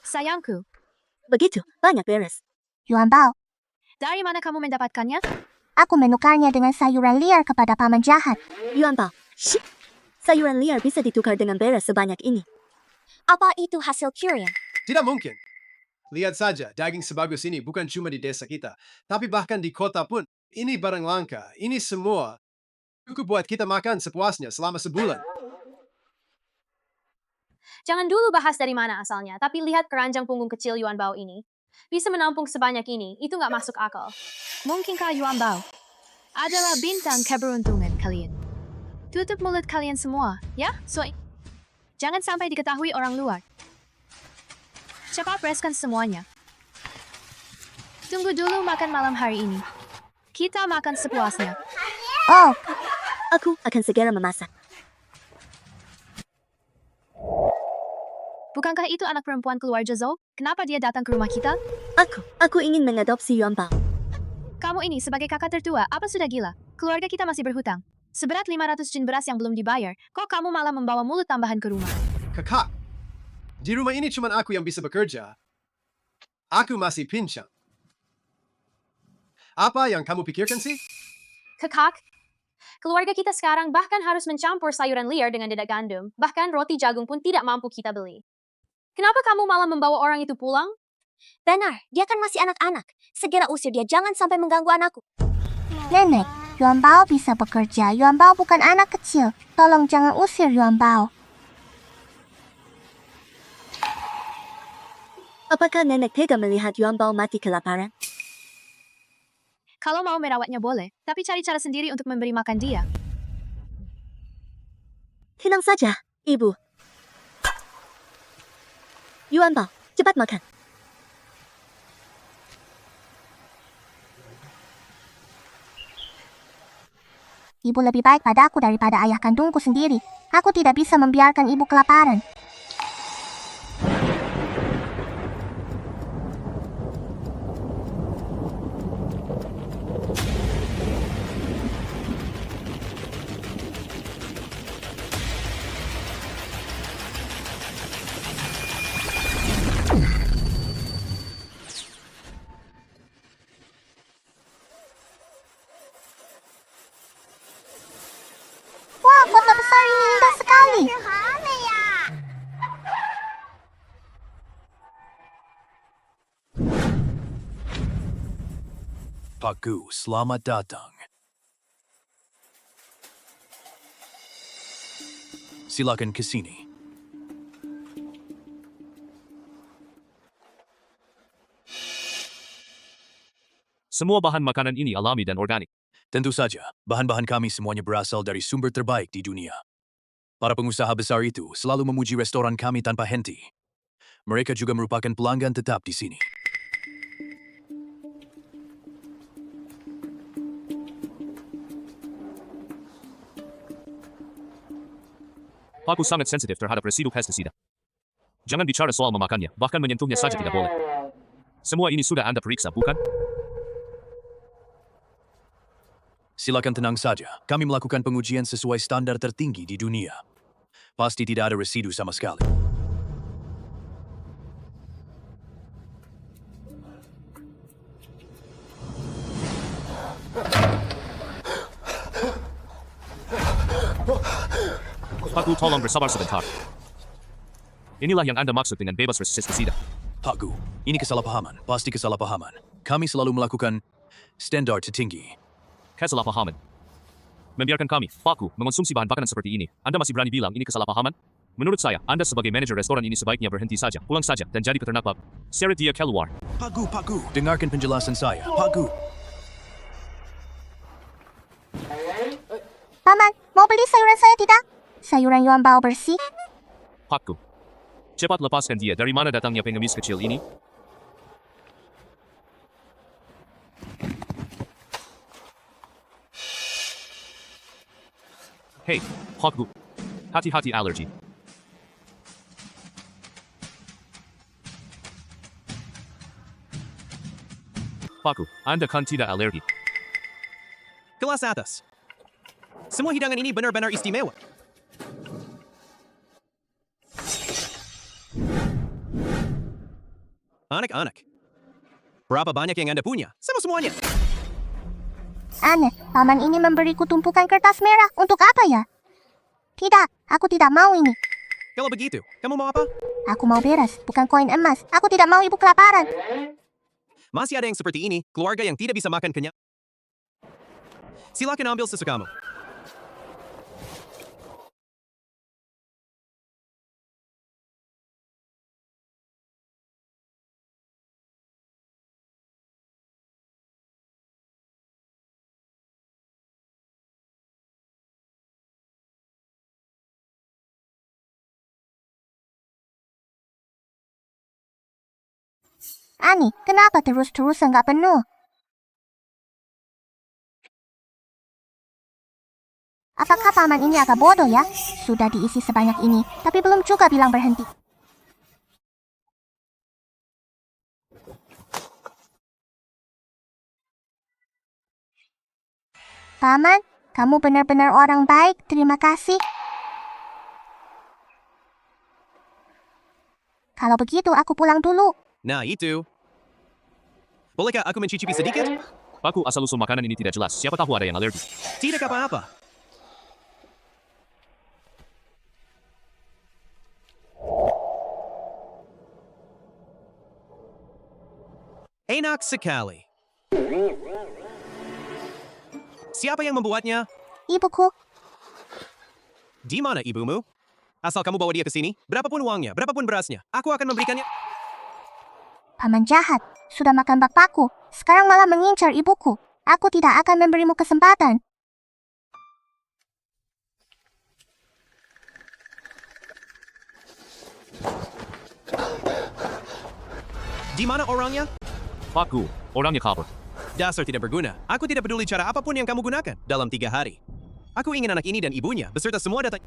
Sayangku, Begitu, banyak beres. Yuan Bao, dari mana kamu mendapatkannya? aku menukarnya dengan sayuran liar kepada paman jahat. Yuan Bao, shh. Sayuran liar bisa ditukar dengan beres sebanyak ini. Apa itu hasil curian? Tidak mungkin. Lihat saja, daging sebagus ini bukan cuma di desa kita, tapi bahkan di kota pun. Ini barang langka. Ini semua cukup buat kita makan sepuasnya selama sebulan. Jangan dulu bahas dari mana asalnya, tapi lihat keranjang punggung kecil Yuan Bao ini. Bisa menampung sebanyak ini, itu nggak masuk akal. Mungkinkah Yuan Bao adalah bintang keberuntungan kalian? Tutup mulut kalian semua, ya? Jangan sampai diketahui orang luar. Cepat bereskan semuanya. Tunggu dulu makan malam hari ini. Kita makan sepuasnya. Oh, Aku akan segera memasak. Bukankah itu anak perempuan keluarga Zhou? Kenapa dia datang ke rumah kita? Aku ingin mengadopsi Yuan Bao. Kamu ini sebagai kakak tertua, apa sudah gila? Keluarga kita masih berhutang. Seberat 500 jin beras yang belum dibayar, kok kamu malah membawa mulut tambahan ke rumah? Kakak, di rumah ini cuma aku yang bisa bekerja. Aku masih pincang. Apa yang kamu pikirkan sih? Kakak, keluarga kita sekarang bahkan harus mencampur sayuran liar dengan dedak gandum. Bahkan roti jagung pun tidak mampu kita beli. Kenapa kamu malah membawa orang itu pulang? benar, dia kan masih anak-anak. Segera usir dia, jangan sampai mengganggu anakku. Nenek, Yuan Bao bisa bekerja. Yuan Bao bukan anak kecil. Tolong jangan usir Yuan Bao. Apakah nenek tega melihat Yuan Bao mati kelaparan? Kalau mau merawatnya boleh, tapi cari cara sendiri untuk memberi makan dia. Tenang saja, Ibu. Yuan Bao, cepat makan. Ibu lebih baik padaku daripada ayah kandungku sendiri. Aku tidak bisa membiarkan ibu kelaparan. Wah, kota besar ini indah sekali. Pak Gu, selamat datang. Silakan ke sini. Semua bahan makanan ini alami dan organik. Tentu saja, bahan-bahan kami semuanya berasal dari sumber terbaik di dunia. Para pengusaha besar itu selalu memuji restoran kami tanpa henti. Mereka juga merupakan pelanggan tetap di sini. Aku sangat sensitif terhadap residu pestisida. Jangan bicara soal memakannya, bahkan menyentuhnya saja tidak boleh. Semua ini sudah Anda periksa, bukan? Silakan tenang saja, kami melakukan pengujian sesuai standar tertinggi di dunia. Pasti tidak ada residu sama sekali. Pak Gu, tolong bersabar sebentar. Inilah yang Anda maksud dengan bebas pestisida. Pak Gu, ini kesalahpahaman, pasti kesalahpahaman. Kami selalu melakukan standar tertinggi. Kesalahpahaman. Membiarkan kami, Pak Gu, mengonsumsi bahan makanan seperti ini. Anda masih berani bilang ini kesalahpahaman? Menurut saya, Anda sebagai manajer restoran ini sebaiknya berhenti saja, pulang saja, dan jadi peternak babi. Seret dia keluar. Pak Gu, dengarkan penjelasan saya. Pak Gu, Paman, mau beli sayuran saya tidak? Sayuran Yuan Bao bersih? Pak Gu, cepat lepaskan dia. Dari mana datangnya pengemis kecil ini? Hei, Pak Gu, hati-hati alergi. Pak Gu, Anda kan tidak alergi. Kelas atas. Semua hidangan ini benar-benar istimewa. Anak-anak. Berapa banyak yang Anda punya? Semuanya. Aneh, paman ini memberiku tumpukan kertas merah. Untuk apa ya? Tidak, aku tidak mau ini. Kalau begitu, kamu mau apa? Aku mau beras, bukan koin emas. Aku tidak mau ibu kelaparan. Masih ada yang seperti ini, keluarga yang tidak bisa makan kenyang. Silakan ambil sesukamu. Ani, kenapa terus-terusan nggak penuh? Apakah paman ini agak bodoh ya? Sudah diisi sebanyak ini, tapi belum juga bilang berhenti. Paman, kamu benar-benar orang baik. Terima kasih. Kalau begitu, aku pulang dulu. Nah itu. Bolehkah aku mencicipi sedikit? Paku, asal-usul makanan ini tidak jelas. Siapa tahu ada yang alergi. Tidak apa-apa. Enak sekali. Siapa yang membuatnya? Ibuku, Di mana ibumu? Asal kamu bawa dia ke sini, berapapun uangnya, berapapun berasnya, aku akan memberikannya. paman jahat. Sudah makan bapakku. Sekarang malah mengincar ibuku. Aku tidak akan memberimu kesempatan. Di mana orangnya? Paku, orangnya kabur. Dasar tidak berguna. Aku tidak peduli cara apapun yang kamu gunakan dalam 3 hari. Aku ingin anak ini dan ibunya beserta semua datang.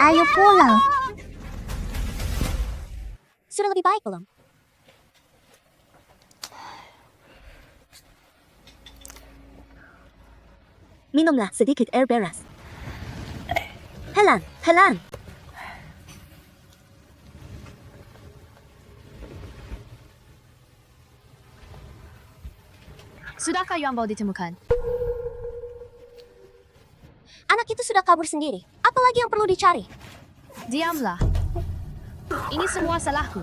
Ayo pulang. Sudah lebih baik belum? Minumlah sedikit air beras. Pelan. Sudahkah Yuan Bao ditemukan? Anak itu sudah kabur sendiri. Apalagi yang perlu dicari? Diamlah. Ini semua salahku.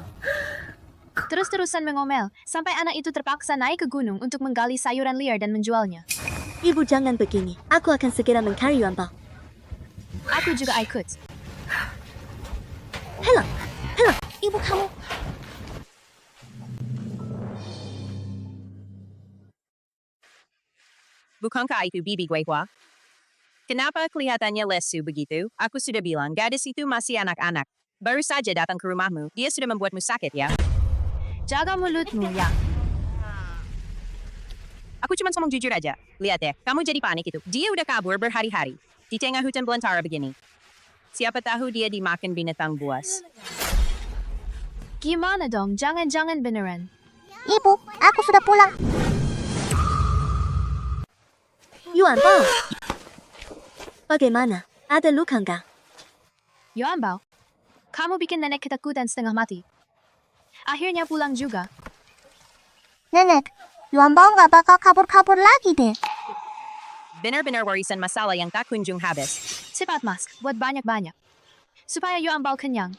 Terus-terusan mengomel, sampai anak itu terpaksa naik ke gunung untuk menggali sayuran liar dan menjualnya. Ibu jangan begini. Aku akan segera mencari Yuan Bao. Aku juga ikut. Hela, Ibu kamu. Bukankah itu Bibi Guihua? Kenapa kelihatannya lesu begitu? Aku sudah bilang gadis itu masih anak-anak. Baru saja datang ke rumahmu, dia sudah membuatmu sakit ya? Jaga mulutmu, Yang. Aku cuma ngomong jujur aja. Lihat deh, kamu jadi panik itu. Dia udah kabur berhari-hari. Di tengah hutan belantara begini. Siapa tahu dia dimakan binatang buas. Gimana dong? Jangan-jangan beneran. Ibu, aku sudah pulang. Yuan Bao. Bagaimana? Ada luka enggak? Yuan Bao, kamu bikin nenek ketakutan setengah mati. Akhirnya pulang juga. Nenek, Yuan Bao nggak bakal kabur-kabur lagi deh. Benar-benar warisan masalah yang tak kunjung habis. Cepat mas, buat banyak-banyak. Supaya Yuan Bao kenyang.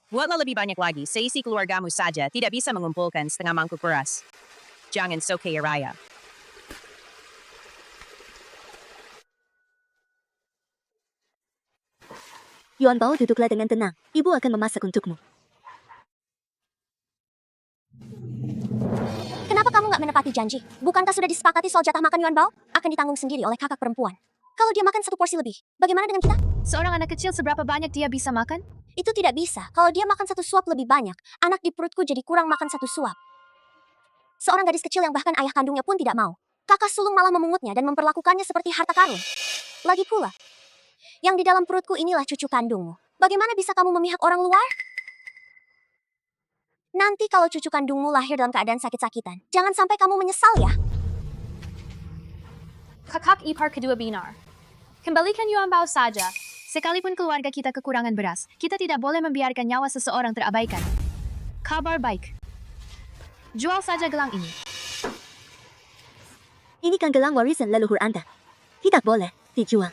Buatlah lebih banyak lagi, seisi keluargamu saja tidak bisa mengumpulkan setengah mangkuk beras. Jangan so kaya raya. Yuan Bao, duduklah dengan tenang. Ibu akan memasak untukmu. Kenapa kamu nggak menepati janji? Bukankah sudah disepakati soal jatah makan Yuan Bao? Akan ditanggung sendiri oleh kakak perempuan. Kalau dia makan 1 porsi lebih, bagaimana dengan kita? Seorang anak kecil seberapa banyak dia bisa makan? Itu tidak bisa. Kalau dia makan 1 suap lebih banyak, anak di perutku jadi kurang makan 1 suap. Seorang gadis kecil yang bahkan ayah kandungnya pun tidak mau. Kakak sulung malah memungutnya dan memperlakukannya seperti harta karun. Lagi pula, yang di dalam perutku inilah cucu kandungmu. Bagaimana bisa kamu memihak orang luar? Nanti kalau cucu kandungmu lahir dalam keadaan sakit-sakitan, jangan sampai kamu menyesal ya. Kakak ipar kedua Binar. Kembalikan Yuan Bao saja. Sekalipun keluarga kita kekurangan beras, kita tidak boleh membiarkan nyawa seseorang terabaikan. Kabar baik. Jual saja gelang ini. Ini kan gelang warisan leluhur Anda. Tidak boleh dijual.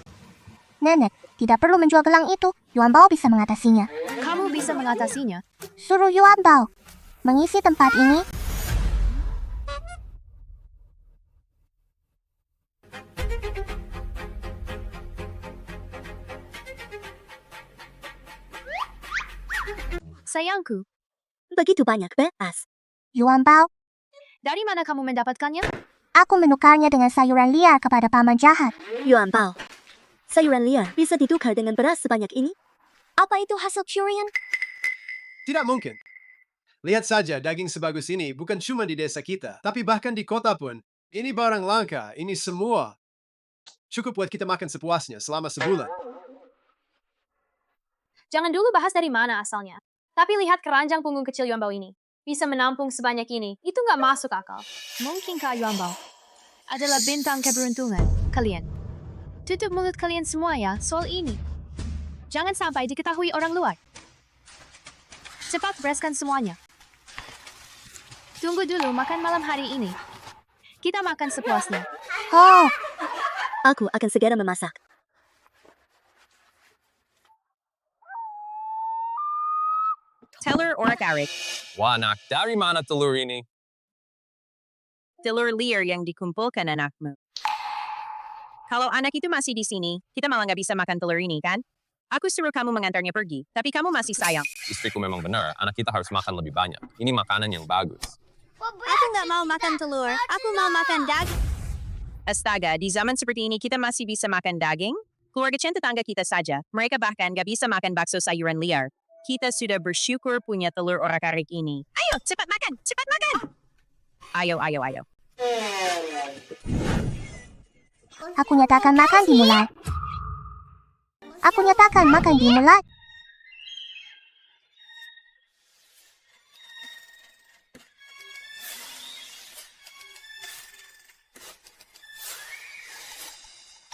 Nenek, tidak perlu menjual gelang itu. Yuan Bao bisa mengatasinya. Kamu bisa mengatasinya. Suruh Yuan Bao mengisi tempat ini. Sayangku, Begitu banyak beras. Yuan Bao, dari mana kamu mendapatkannya? aku menukarnya dengan sayuran liar kepada paman jahat. Yuan Bao. Sayuran liar bisa ditukar dengan beras sebanyak ini? Apa itu hasil curian? Tidak mungkin. Lihat saja daging sebagus ini bukan cuma di desa kita, tapi bahkan di kota pun. Ini barang langka, ini semua. Cukup buat kita makan sepuasnya selama sebulan. Jangan dulu bahas dari mana asalnya. Tapi lihat keranjang punggung kecil Yuan Bao ini. Bisa menampung sebanyak ini. Itu nggak masuk akal. Mungkinkah Yuan Bao adalah bintang keberuntungan kalian? Tutup mulut kalian semua ya soal ini. Jangan sampai diketahui orang luar. Cepat bereskan semuanya. Tunggu dulu makan malam hari ini. Kita makan sepuasnya. Oh, Aku akan segera memasak. Telur orak-arik. Wah, anak, dari mana telur ini? Telur liar yang dikumpulkan anakmu. Kalau anak itu masih di sini, kita malah nggak bisa makan telur ini, kan? Aku suruh kamu mengantarnya pergi, tapi kamu masih sayang. Istriku memang benar, anak kita harus makan lebih banyak. Ini makanan yang bagus. aku nggak mau makan telur. Aku mau makan daging. Astaga, di zaman seperti ini kita masih bisa makan daging? Keluarga Chen tetangga kita saja, mereka bahkan nggak bisa makan bakso sayuran liar. Kita sudah bersyukur punya telur orak-arik ini. Ayo, cepat makan, cepat makan! Ayo, ayo, ayo. Aku nyatakan makan dimulai. Aku nyatakan makan dimulai.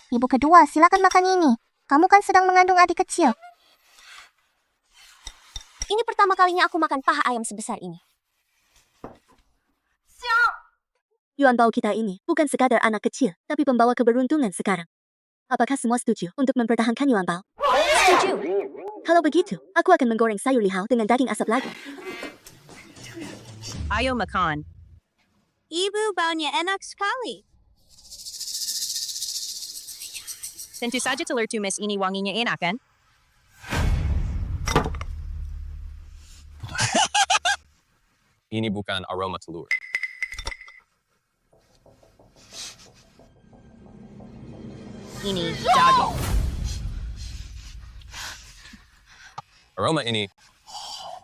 Ibu kedua, silakan makan ini. Kamu kan sedang mengandung adik kecil. Ini pertama kalinya aku makan paha ayam sebesar ini. Yuan Bao kita ini bukan sekadar anak kecil, tapi pembawa keberuntungan sekarang. Apakah semua setuju untuk mempertahankan Yuan Bao? Setuju. Kalau begitu, aku akan menggoreng sayur lihau dengan daging asap lagi. Ayo makan. Ibu, baunya enak sekali. Tentu saja telur tumis ini wanginya enak, kan? Ini bukan aroma telur. Ini daging. Aroma ini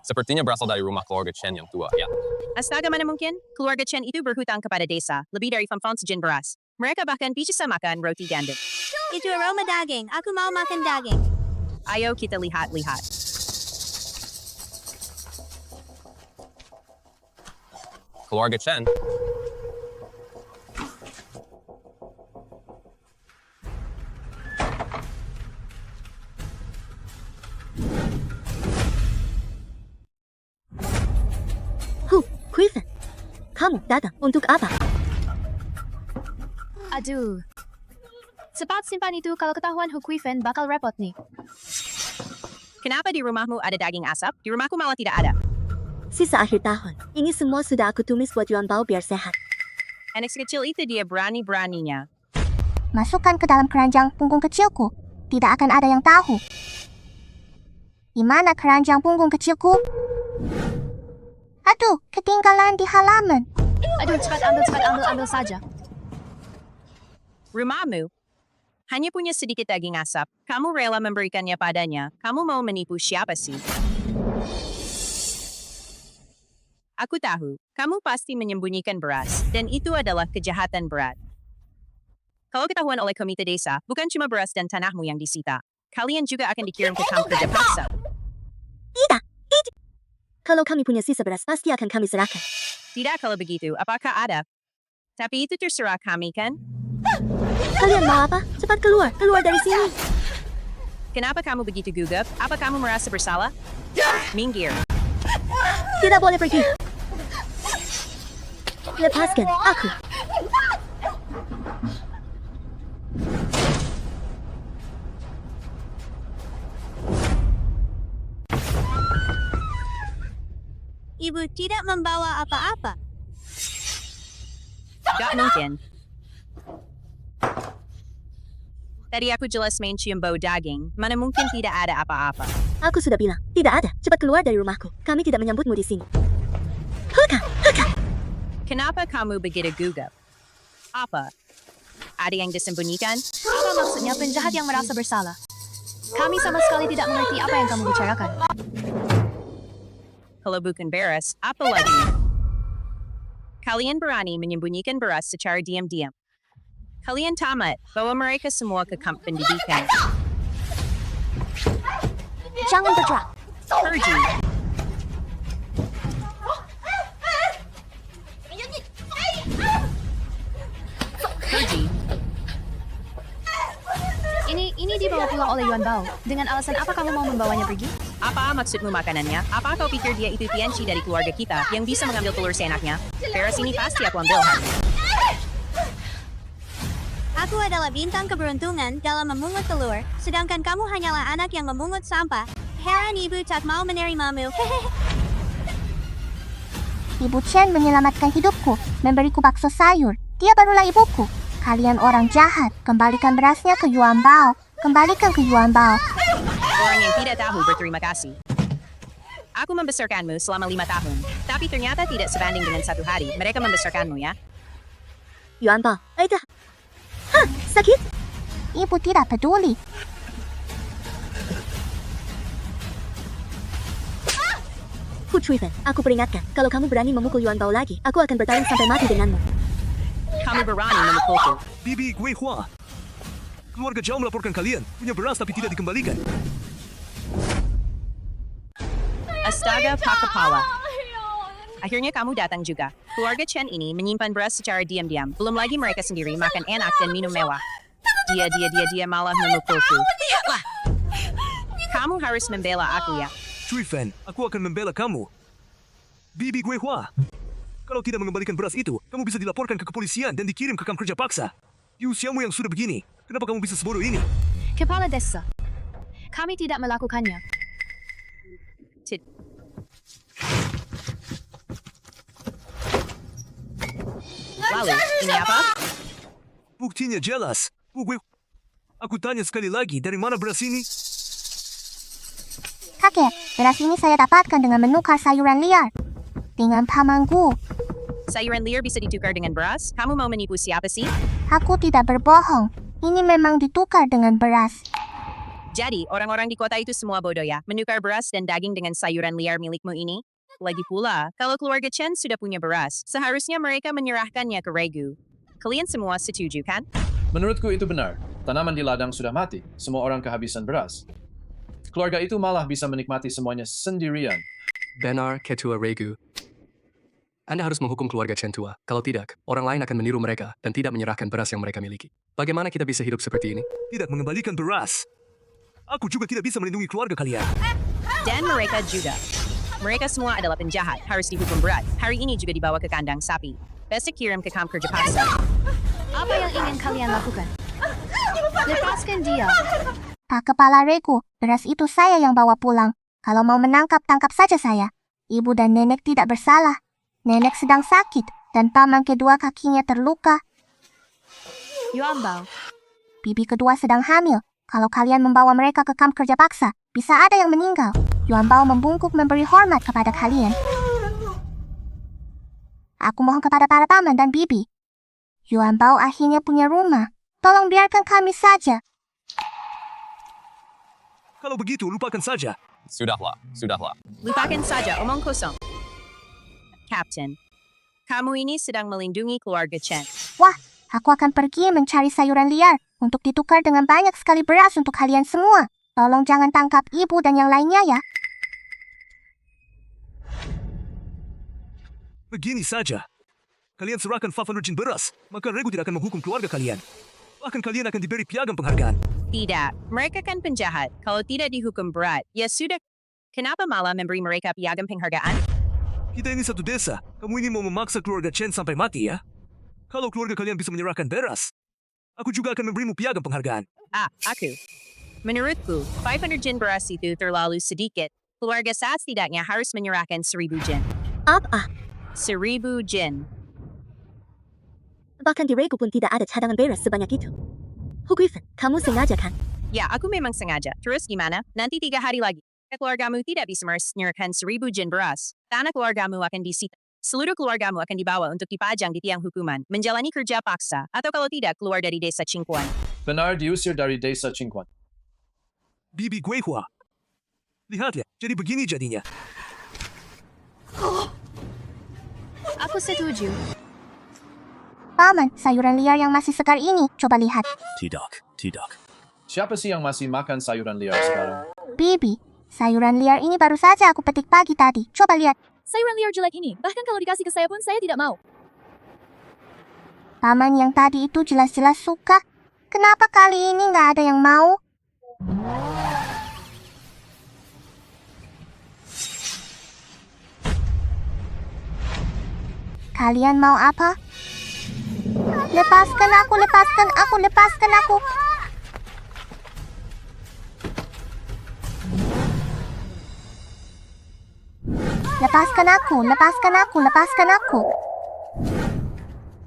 sepertinya berasal dari rumah keluarga Chen yang tua, ya. Astaga, mana mungkin? Keluarga Chen itu berhutang kepada desa, lebih dari 5 sejen beras. Mereka bahkan bisa makan roti gandum. Itu aroma daging. Aku mau makan daging. Ayo kita lihat-lihat. Keluarga Chen. Quiffen, kamu datang untuk apa? Aduh. Cepat simpan itu kalau ketahuan Hukuifen bakal repot nih. Kenapa di rumahmu ada daging asap? Di rumahku malah tidak ada. Sisa akhir tahun, ini semua sudah aku tumis buat Yuan Bao biar sehat. Anak kecil itu dia berani-beraninya. Masukkan ke dalam keranjang punggung kecilku. Tidak akan ada yang tahu. Di mana keranjang punggung kecilku? Aduh, ketinggalan di halaman. Aduh, cepat ambil saja. Rumahmu hanya punya sedikit daging asap. Kamu rela memberikannya padanya. Kamu mau menipu siapa sih? Aku tahu, kamu pasti menyembunyikan beras, dan itu adalah kejahatan berat. Kalau ketahuan oleh komite desa, bukan cuma beras dan tanahmu yang disita. Kalian juga akan dikirim ke kamp kerja paksa. Kalau kami punya sisa beras, pasti akan kami serahkan. Tidak kalau begitu, apakah ada? Tapi itu terserah kami kan? Kalian mau apa? Cepat keluar, keluar dari sini. Kenapa kamu begitu gugup? Apa kamu merasa bersalah? Minggir. Tidak boleh pergi. Lepaskan aku. Ibu tidak membawa apa-apa. Gak mungkin. Tadi aku jelas main cium bau daging, mana mungkin tidak ada apa-apa. Aku sudah bilang, tidak ada. Cepat keluar dari rumahku. Kami tidak menyambutmu di sini. Huka, huka. Kenapa kamu begitu gugup? Apa? Ada yang disembunyikan? Apa maksudnya penjahat yang merasa bersalah? Kami sama sekali tidak mengerti apa yang kamu bicarakan. Kalau bukan beras, apa lagi? Kalian berani menyembunyikan beras secara diam-diam. Kalian tamat, bawa mereka semua ke kamp pendidikan. Jangan bergerak. Pergi. Pergi. Ini dibawa pulang oleh Yuan Bao. Dengan alasan apa kamu mau membawanya pergi? Apa maksudmu makanannya? Apa kau pikir dia itu Tianchi dari keluarga kita yang bisa mengambil telur seenaknya? Beras ini pasti aku ambil. Aku adalah bintang keberuntungan dalam memungut telur, sedangkan kamu hanyalah anak yang memungut sampah. Heran ibu tak mau menerimamu. Ibu Chen menyelamatkan hidupku, memberiku bakso sayur. Dia barulah ibuku. Kalian orang jahat, kembalikan berasnya ke Yuan Bao. Kembalikan ke Yuan Bao. Orang yang tidak tahu berterima kasih. Aku membesarkanmu selama 5 tahun, tapi ternyata tidak sebanding dengan 1 hari. Mereka membesarkanmu ya. Yuan Bao, Aida. Hah, sakit? Ibu tidak peduli. Hu Chuifen, aku peringatkan, kalau kamu berani memukul Yuan Bao lagi, aku akan bertarung sampai mati denganmu. Kamu berani memukulku. Bibi Gui Hua. Keluarga Zhao melaporkan kalian punya beras tapi tidak dikembalikan. Astaga Pakapala. Akhirnya kamu datang juga. Keluarga Chen ini menyimpan beras secara diam-diam. Belum lagi mereka sendiri makan enak dan minum mewah. Dia malah memukulku. Lihatlah. Kamu harus membela aku ya. Cui Fan, aku akan membela kamu. Bibi Gui Hua. Kalau tidak mengembalikan beras itu, kamu bisa dilaporkan ke kepolisian dan dikirim ke kamp kerja paksa. Di usiamu yang sudah begini, kenapa kamu bisa sebodoh ini? Kepala desa. Kami tidak melakukannya. Lalu, ini apa? Buktinya jelas. Gue... Aku tanya sekali lagi, dari mana beras ini? Kakek, beras ini saya dapatkan dengan menukar sayuran liar. Dengan pamanku. Sayuran liar bisa ditukar dengan beras? Kamu mau menipu siapa sih? Aku tidak berbohong. Ini memang ditukar dengan beras. Jadi, orang-orang di kota itu semua bodoh ya, menukar beras dan daging dengan sayuran liar milikmu ini? Lagi pula, kalau keluarga Chen sudah punya beras, seharusnya mereka menyerahkannya ke Regu. Kalian semua setuju kan? Menurutku itu benar. Tanaman di ladang sudah mati. Semua orang kehabisan beras. Keluarga itu malah bisa menikmati semuanya sendirian. Benar, Ketua Regu. Anda harus menghukum keluarga Chen tua. Kalau tidak, orang lain akan meniru mereka dan tidak menyerahkan beras yang mereka miliki. Bagaimana kita bisa hidup seperti ini? Tidak mengembalikan beras. Aku juga tidak bisa melindungi keluarga kalian. Dan mereka juga. Mereka semua adalah penjahat, harus dihukum berat. Hari ini juga dibawa ke kandang sapi. Besok kirim ke kamp kerja paksa. Apa yang ingin kalian lakukan? Lepaskan dia. Pak Kepala Regu, beras itu saya yang bawa pulang. Kalau mau menangkap, tangkap saja saya. Ibu dan nenek tidak bersalah. Nenek sedang sakit, dan paman kedua kakinya terluka. Yuan Bao. Bibi kedua sedang hamil. Kalau kalian membawa mereka ke kamp kerja paksa, bisa ada yang meninggal. Yuan Bao membungkuk memberi hormat kepada kalian. Aku mohon kepada para paman dan bibi. Yuan Bao akhirnya punya rumah. Tolong biarkan kami saja. Kalau begitu, lupakan saja. Sudahlah. Lupakan saja, omong kosong. Captain, kamu ini sedang melindungi keluarga Chen. Wah, aku akan pergi mencari sayuran liar untuk ditukar dengan banyak sekali beras untuk kalian semua. Tolong jangan tangkap ibu dan yang lainnya ya. Begini saja. Kalian serahkan 500 jin beras, maka Regu tidak akan menghukum keluarga kalian. Bahkan kalian akan diberi piagam penghargaan. Tidak, mereka kan penjahat. Kalau tidak dihukum berat, ya sudah. Kenapa malah memberi mereka piagam penghargaan? Kita ini satu desa. Kamu ini mau memaksa keluarga Chen sampai mati ya? Kalau keluarga kalian bisa menyerahkan beras, aku juga akan memberimu piagam penghargaan. Aku. Menurutku, 500 jin beras itu terlalu sedikit. Keluarga saya setidaknya harus menyerahkan 1,000 jin. Apa? 1,000 jin. Bahkan di Regu pun tidak ada cadangan beras sebanyak itu. Hu Guifan, kamu sengaja kan? Ya, aku memang sengaja. Terus gimana? Nanti 3 hari lagi. Keluargamu tidak bisa menyerahkan 1,000 jin beras. Tanah keluargamu akan disita. Seluruh keluargamu akan dibawa untuk dipajang di tiang hukuman, menjalani kerja paksa, atau kalau tidak, keluar dari desa Qingquan. Benar diusir dari desa Qingquan. Bibi Guihua. Lihat ya, jadi begini jadinya. Aku setuju. Paman, sayuran liar yang masih segar ini, coba lihat. Tidak. Siapa sih yang masih makan sayuran liar sekarang? Bibi, sayuran liar ini baru saja aku petik pagi tadi. Coba lihat. Sayuran liar jelek ini, bahkan kalau dikasih ke saya pun saya tidak mau. Paman yang tadi itu jelas-jelas suka. Kenapa kali ini nggak ada yang mau? Kalian mau apa? Lepaskan aku, lepaskan aku, lepaskan aku. Lepaskan aku, lepaskan aku, lepaskan aku.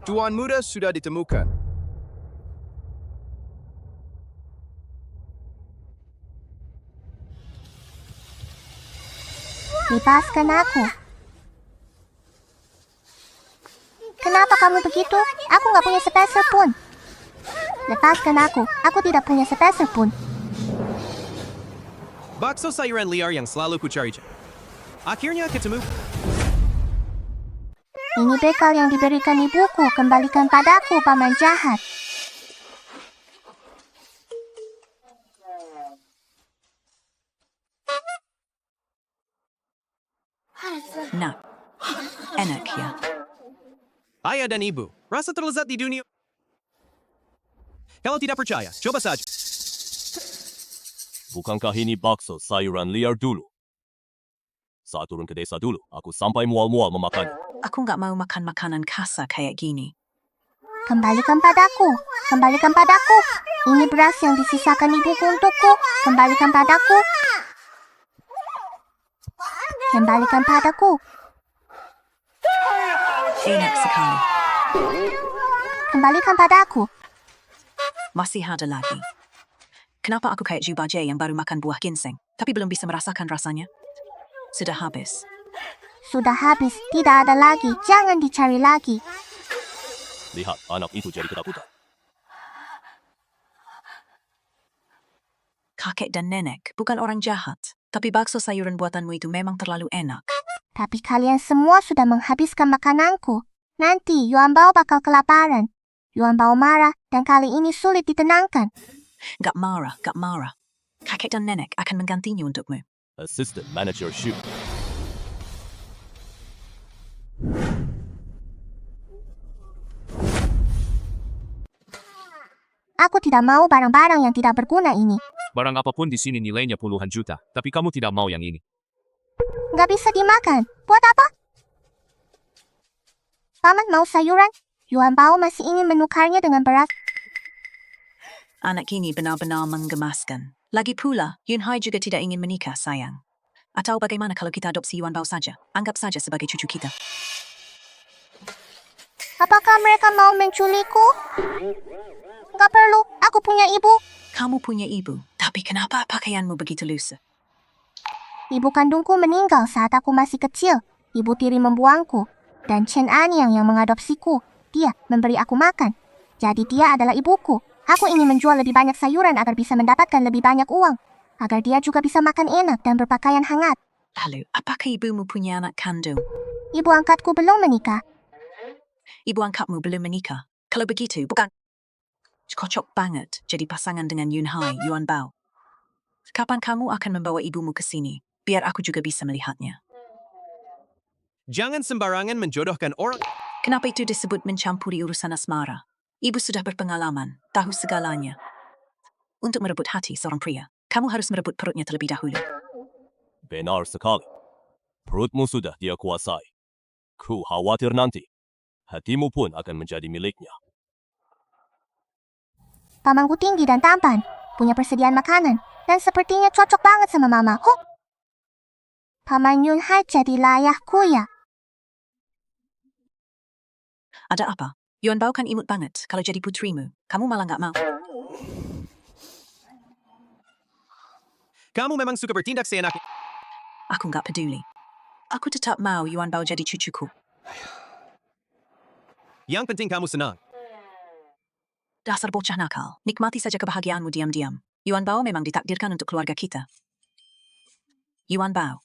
Tuan muda sudah ditemukan. Lepaskan aku. Kenapa kamu begitu? Aku nggak punya sepeser pun. Lepaskan aku tidak punya sepeser pun. Bakso sayuran liar yang selalu kucari. Akhirnya ketemu. Ini bekal yang diberikan ibuku. Kembalikan padaku, paman jahat. Nah, enak ya. Ayah dan ibu, rasa terlezat di dunia. Kalau tidak percaya, coba saja. Bukankah ini bakso sayuran liar dulu? Saat turun ke desa dulu, aku sampai mual-mual memakannya. Aku nggak mau makan makanan kasar kayak gini. Kembalikan padaku. Kembalikan padaku. Ini beras yang disisakan ibuku untukku. Kembalikan padaku. Kembalikan padaku. Enak sekali. Kembalikan padaku. Masih ada lagi. Kenapa aku kayak Jubaje yang baru makan buah ginseng, tapi belum bisa merasakan rasanya? Sudah habis. Sudah habis. Tidak ada lagi. Jangan dicari lagi. Lihat, anak itu jadi ketakutan. Kakek dan nenek bukan orang jahat, tapi bakso sayuran buatanmu itu memang terlalu enak. Tapi kalian semua sudah menghabiskan makananku. Nanti Yuan Bao bakal kelaparan. Yuan Bao marah dan kali ini sulit ditenangkan. Gak marah. Kakek dan nenek akan menggantinya untukmu. Assistant Manager Shu. Aku tidak mau barang-barang yang tidak berguna ini. Barang apapun di sini nilainya puluhan juta, tapi kamu tidak mau yang ini. Gak bisa dimakan. Buat apa? Paman mau sayuran? Yuan Bao masih ingin menukarnya dengan beras. Anak ini benar-benar menggemaskan. Lagi pula, Yunhai juga tidak ingin menikah, sayang. Atau bagaimana kalau kita adopsi Yuan Bao saja? Anggap saja sebagai cucu kita. Apakah mereka mau menculikku? Gak perlu, aku punya ibu. Kamu punya ibu, tapi kenapa pakaianmu begitu lusuh? Ibu kandungku meninggal saat aku masih kecil. Ibu tiri membuangku. Dan Chen Anyang yang mengadopsiku. Dia memberi aku makan. Jadi dia adalah ibuku. Aku ingin menjual lebih banyak sayuran agar bisa mendapatkan lebih banyak uang. Agar dia juga bisa makan enak dan berpakaian hangat. Lalu, apakah ibumu punya anak kandung? Ibu angkatku belum menikah. Ibu angkatmu belum menikah? Kalau begitu, bukan... Kocok banget jadi pasangan dengan Yunhai, Yuan Bao. Kapan kamu akan membawa ibumu ke sini? Biar aku juga bisa melihatnya. Jangan sembarangan menjodohkan orang. Kenapa itu disebut mencampuri urusan asmara? Ibu sudah berpengalaman, tahu segalanya. Untuk merebut hati seorang pria, kamu harus merebut perutnya terlebih dahulu. Benar sekali. Perutmu sudah dia kuasai. Ku khawatir nanti, hatimu pun akan menjadi miliknya. Pamanku tinggi dan tampan, punya persediaan makanan, dan sepertinya cocok banget sama mamaku. Paman Yun Hai jadi layakku ya. Ada apa? Yuan Bao kan imut banget kalau jadi putrimu. Kamu malah nggak mau. Kamu memang suka bertindak seenaknya. Aku nggak peduli. Aku tetap mau Yuan Bao jadi cucuku. Yang penting kamu senang. Dasar bocah nakal. Nikmati saja kebahagiaanmu diam-diam. Yuan Bao memang ditakdirkan untuk keluarga kita. Yuan Bao.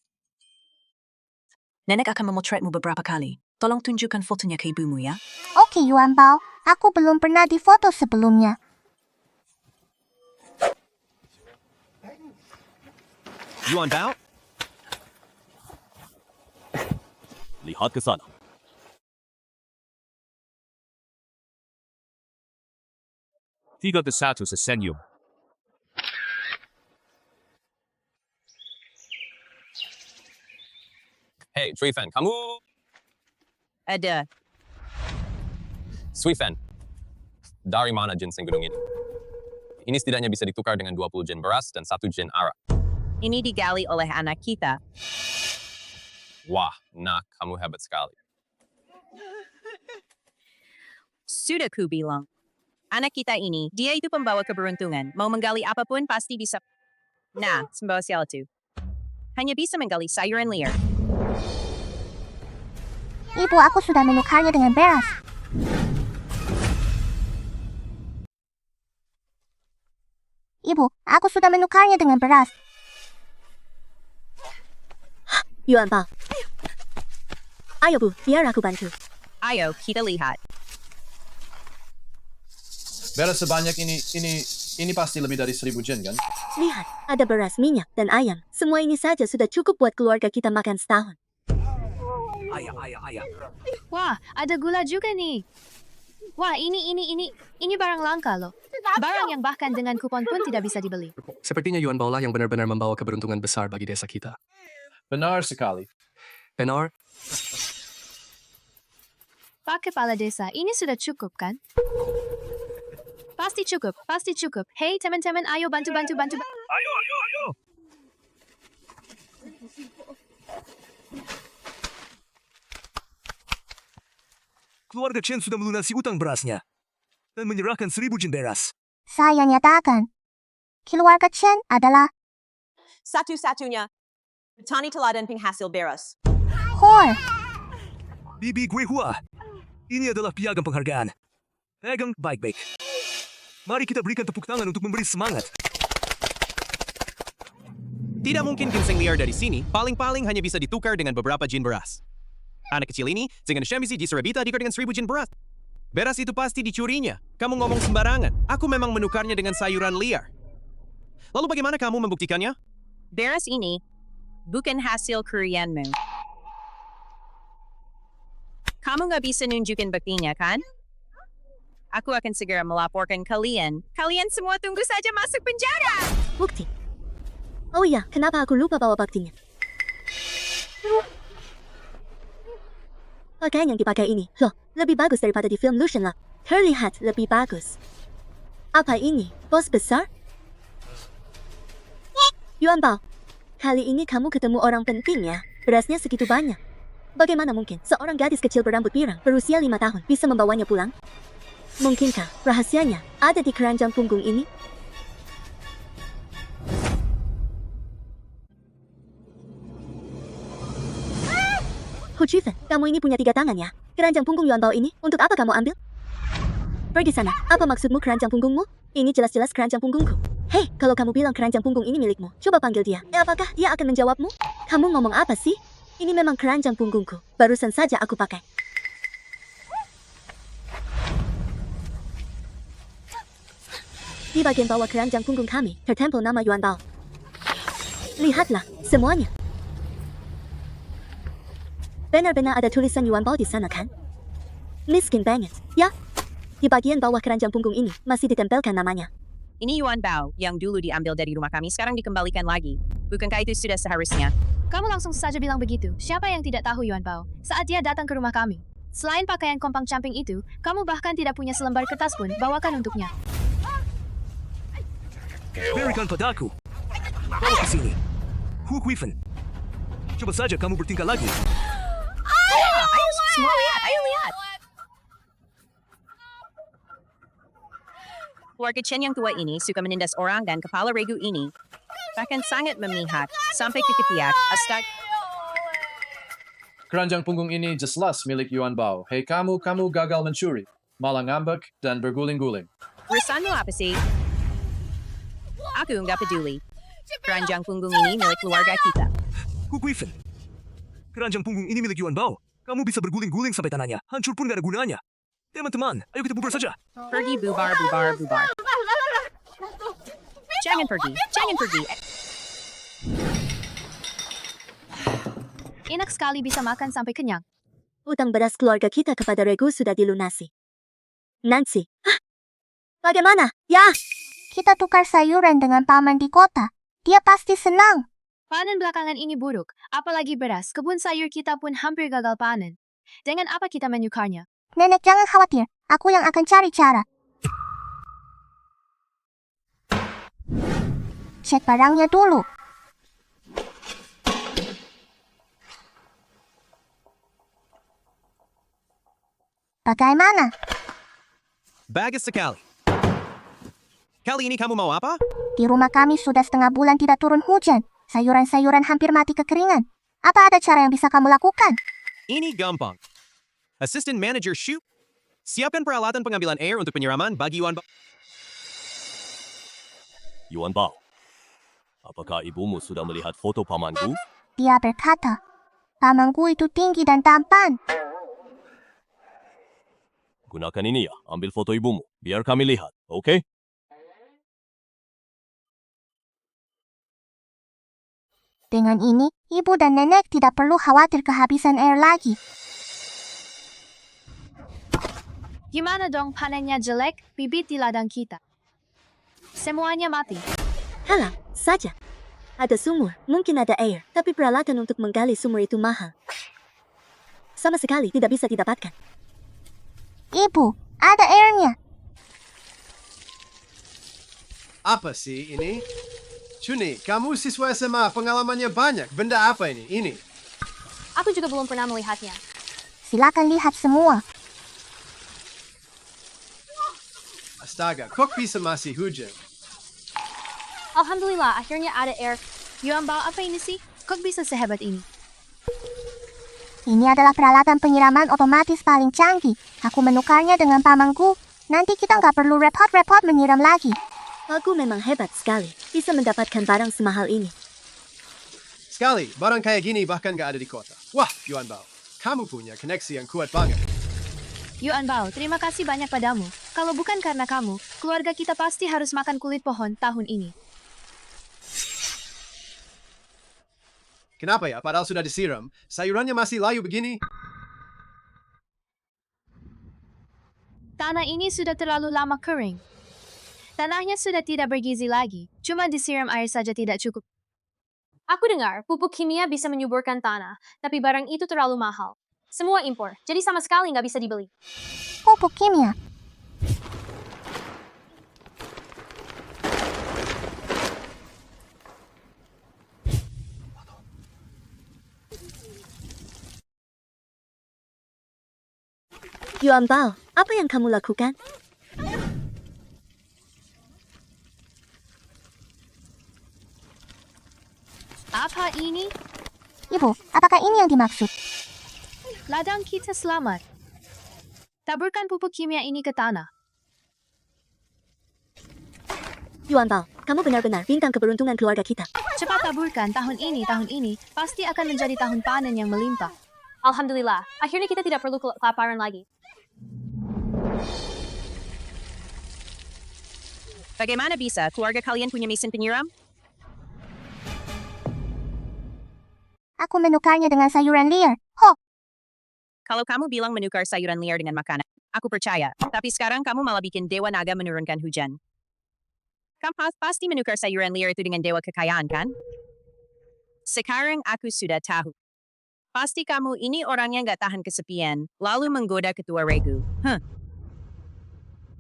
Nenek akan memotretmu beberapa kali. Tolong tunjukkan fotonya ke ibumu ya. Oke Yuan Bao, aku belum pernah difoto sebelumnya. Yuan Bao? Lihat ke sana. Tiga ke satu sesenyum. Hey, Sui Fan, kamu... Ada. Sui Fan, dari mana ginseng gunung ini? Ini setidaknya bisa ditukar dengan 20 jin beras dan 1 jin arak. Ini digali oleh anak kita. Wah, nak, kamu hebat sekali. Sudah ku bilang. Anak kita ini, dia itu pembawa keberuntungan. Mau menggali apapun pasti bisa. Nah, sembawa sial itu. Hanya bisa menggali sayuran liar. Ibu, aku sudah menukarnya dengan beras. Ibu, aku sudah menukarnya dengan beras. Yuan Bao. Ayo Bu, biar aku bantu. Ayo, kita lihat. Beras sebanyak ini pasti lebih dari 1000 jin kan? Lihat, ada beras, minyak, dan ayam. Semua ini saja sudah cukup buat keluarga kita makan setahun. Ayah. Wah, ada gula juga nih. Wah, ini barang langka loh. Barang yang bahkan dengan kupon pun tidak bisa dibeli. Sepertinya Yuan Bao lah yang benar-benar membawa keberuntungan besar bagi desa kita. Benar sekali. Benar? Pak Kepala Desa, ini sudah cukup kan? Pasti cukup. Hei teman-teman, ayo bantu. Ayo. Keluarga Chen sudah melunasi utang berasnya dan menyerahkan 1000 jin beras. Saya nyatakan, keluarga Chen adalah Satu-satunya petani teladan penghasil beras. whore. Bibi Gui Hua, ini adalah piagam penghargaan. Pegang baik-baik. Mari kita berikan tepuk tangan untuk memberi semangat. Tidak mungkin ginseng liar dari sini, paling-paling hanya bisa ditukar dengan beberapa jin beras. Anak kecil ini, dengan Shamisi di Surabita dikar dengan 1000 jin beras. Beras itu pasti dicurinya. Kamu ngomong sembarangan. Aku memang menukarnya dengan sayuran liar. Lalu bagaimana kamu membuktikannya? Beras ini bukan hasil kurianmu. Kamu nggak bisa nunjukin buktinya, kan? Aku akan segera melaporkan kalian. Kalian semua tunggu saja masuk penjara! Bukti. Oh iya, kenapa aku lupa bawa buktinya? Pakaian yang dipakai ini, loh, lebih bagus daripada di film Lucian lah. Terlihat lebih bagus. Apa ini, bos besar? Yuan Bao, kali ini kamu ketemu orang penting ya. Berasnya segitu banyak. Bagaimana mungkin seorang gadis kecil berambut pirang berusia 5 tahun bisa membawanya pulang? Mungkinkah rahasianya ada di keranjang punggung ini? Hu Jufen, kamu ini punya 3 tangan ya? Keranjang punggung Yuan Bao ini, untuk apa kamu ambil? Pergi sana, apa maksudmu keranjang punggungmu? Ini jelas-jelas keranjang punggungku. Hei, kalau kamu bilang keranjang punggung ini milikmu, coba panggil dia. Apakah dia akan menjawabmu? Kamu ngomong apa sih? Ini memang keranjang punggungku. Barusan saja aku pakai. Di bagian bawah keranjang punggung kami, tertempel nama Yuan Bao. Lihatlah, semuanya. Benar-benar ada tulisan Yuan Bao di sana kan? Miskin banget, ya? Di bagian bawah keranjang punggung ini masih ditempelkan namanya. Ini Yuan Bao yang dulu diambil dari rumah kami sekarang dikembalikan lagi. Bukankah itu sudah seharusnya? Kamu langsung saja bilang begitu. Siapa yang tidak tahu Yuan Bao saat dia datang ke rumah kami? Selain pakaian kompang camping itu, kamu bahkan tidak punya selembar kertas pun bawakan untuknya. Berikan padaku. Bawa ke sini. Hu Kuifen. Coba saja kamu bertingkah lagi. Ayo semua lihat, ayo lihat. Keluarga Chen yang tua ini suka menindas orang dan kepala regu ini bahkan sangat memihak sampai ke ketiak. Keranjang punggung ini jelas milik Yuan Bao. Hei kamu gagal mencuri. Malah ngambek dan berguling-guling. Urusanmu apa sih? Aku nggak peduli. Keranjang punggung ini milik keluarga kita. Hu Kuifen. Keranjang punggung ini milik Yuan Bao. Kamu bisa berguling-guling sampai tanahnya. Hancur pun gak ada gunanya. Teman-teman, ayo kita bubar saja. Pergi bubar, bubar, bubar. Jangan pergi, jangan pergi. Enak sekali bisa makan sampai kenyang. Utang beras keluarga kita kepada Regu sudah dilunasi. Nancy, bagaimana? Ya, Kita tukar sayuran dengan paman di kota. Dia pasti senang. Panen belakangan ini buruk, apalagi beras. Kebun sayur kita pun hampir gagal panen. Dengan apa kita menyukarnya? Nenek jangan khawatir, aku yang akan cari cara. Cek barangnya dulu. Bagaimana? Bagus sekali. Kali ini kamu mau apa? Di rumah kami sudah setengah bulan tidak turun hujan. Sayuran-sayuran hampir mati kekeringan. Apa ada cara yang bisa kamu lakukan? Ini gampang. Assistant Manager Shu, siapkan peralatan pengambilan air untuk penyiraman bagi Yuan Bao. Yuan Bao, apakah ibumu sudah melihat foto pamanku? Dia berkata, pamanku itu tinggi dan tampan. Gunakan ini ya, ambil foto ibumu. Biar kami lihat, oke? Dengan ini, ibu dan nenek tidak perlu khawatir kehabisan air lagi. Gimana dong panennya jelek, bibit di ladang kita? Semuanya mati. halah, saja. Ada sumur, mungkin ada air, tapi peralatan untuk menggali sumur itu mahal. Sama sekali tidak bisa didapatkan. Ibu, ada airnya. Apa sih ini? Chuni, kamu siswa SMA, pengalamannya banyak. Benda apa ini? Ini. Aku juga belum pernah melihatnya. Silakan lihat semua. Astaga, kok bisa masih hujan? Alhamdulillah, akhirnya ada air. Yuan Bao, apa ini sih? Kok bisa sehebat ini? Ini adalah peralatan penyiraman otomatis paling canggih. Aku menukarnya dengan pamanku. Nanti kita nggak perlu repot-repot menyiram lagi. Aku memang hebat sekali, bisa mendapatkan barang semahal ini. Sekali, barang kayak gini bahkan gak ada di kota. Wah, Yuan Bao, kamu punya koneksi yang kuat banget. Yuan Bao, terima kasih banyak padamu. Kalau bukan karena kamu, keluarga kita pasti harus makan kulit pohon tahun ini. Kenapa ya? Padahal sudah disiram, sayurannya masih layu begini. Tanah ini sudah terlalu lama kering. Tanahnya sudah tidak bergizi lagi, cuma disiram air saja tidak cukup. Aku dengar pupuk kimia bisa menyuburkan tanah, tapi barang itu terlalu mahal. Semua impor, jadi sama sekali nggak bisa dibeli. Pupuk kimia. Yuan Bao, apa yang kamu lakukan? Apa ini? Ibu, apakah ini yang dimaksud? Ladang kita selamat. Taburkan pupuk kimia ini ke tanah. Yuan Bao, kamu benar-benar bintang keberuntungan keluarga kita. Cepat taburkan tahun ini, pasti akan menjadi tahun panen yang melimpah. Alhamdulillah, akhirnya kita tidak perlu kelaparan lagi. Bagaimana bisa keluarga kalian punya mesin penyiram? Aku menukarnya dengan sayuran liar. Ho, Kalau kamu bilang menukar sayuran liar dengan makanan, aku percaya. Tapi sekarang kamu malah bikin Dewa Naga menurunkan hujan. Kamu pasti menukar sayuran liar itu dengan Dewa Kekayaan, kan? Sekarang aku sudah tahu. Pasti kamu ini orangnya nggak tahan kesepian, lalu menggoda ketua regu.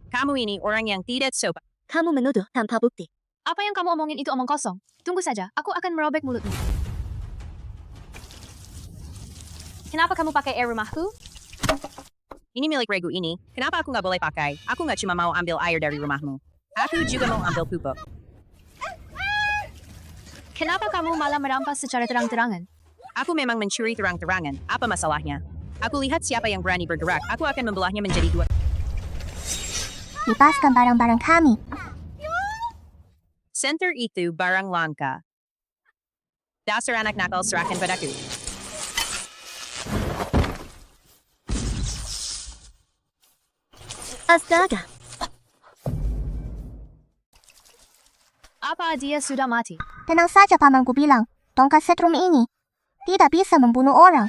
Kamu ini orang yang tidak sopan. Kamu menuduh tanpa bukti. Apa yang kamu omongin itu omong kosong. Tunggu saja, aku akan merobek mulutmu. Kenapa kamu pakai air rumahku? Ini milik regu ini, kenapa aku nggak boleh pakai? Aku nggak cuma mau ambil air dari rumahmu. Aku juga mau ambil pupuk. Kenapa kamu malah merampas secara terang-terangan? Aku memang mencuri terang-terangan. Apa masalahnya? Aku lihat siapa yang berani bergerak. Aku akan membelahnya menjadi dua. Lepaskan barang-barang kami. Center itu barang langka. Dasar anak nakal, serahkan padaku. Astaga, Apa dia sudah mati? Tenang saja pamanku bilang, tongkat setrum ini tidak bisa membunuh orang.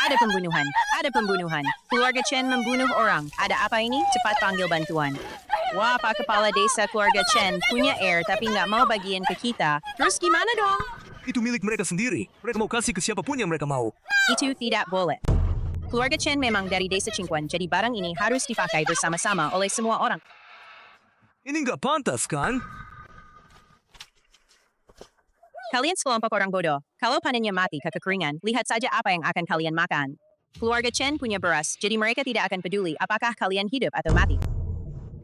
Ada pembunuhan, ada pembunuhan. Keluarga Chen membunuh orang. Ada apa ini? Cepat panggil bantuan. Wah, Pak Kepala Desa keluarga Chen punya air tapi nggak mau bagian ke kita. Terus gimana dong? Itu milik mereka sendiri. Mereka mau kasih ke siapapun yang mereka mau. Itu tidak boleh. Keluarga Chen memang dari Desa Qingquan, jadi barang ini harus dipakai bersama-sama oleh semua orang. Ini nggak pantas, kan? Kalian sekelompok orang bodoh. Kalau panennya mati ke kekeringan, lihat saja apa yang akan kalian makan. Keluarga Chen punya beras, jadi mereka tidak akan peduli apakah kalian hidup atau mati.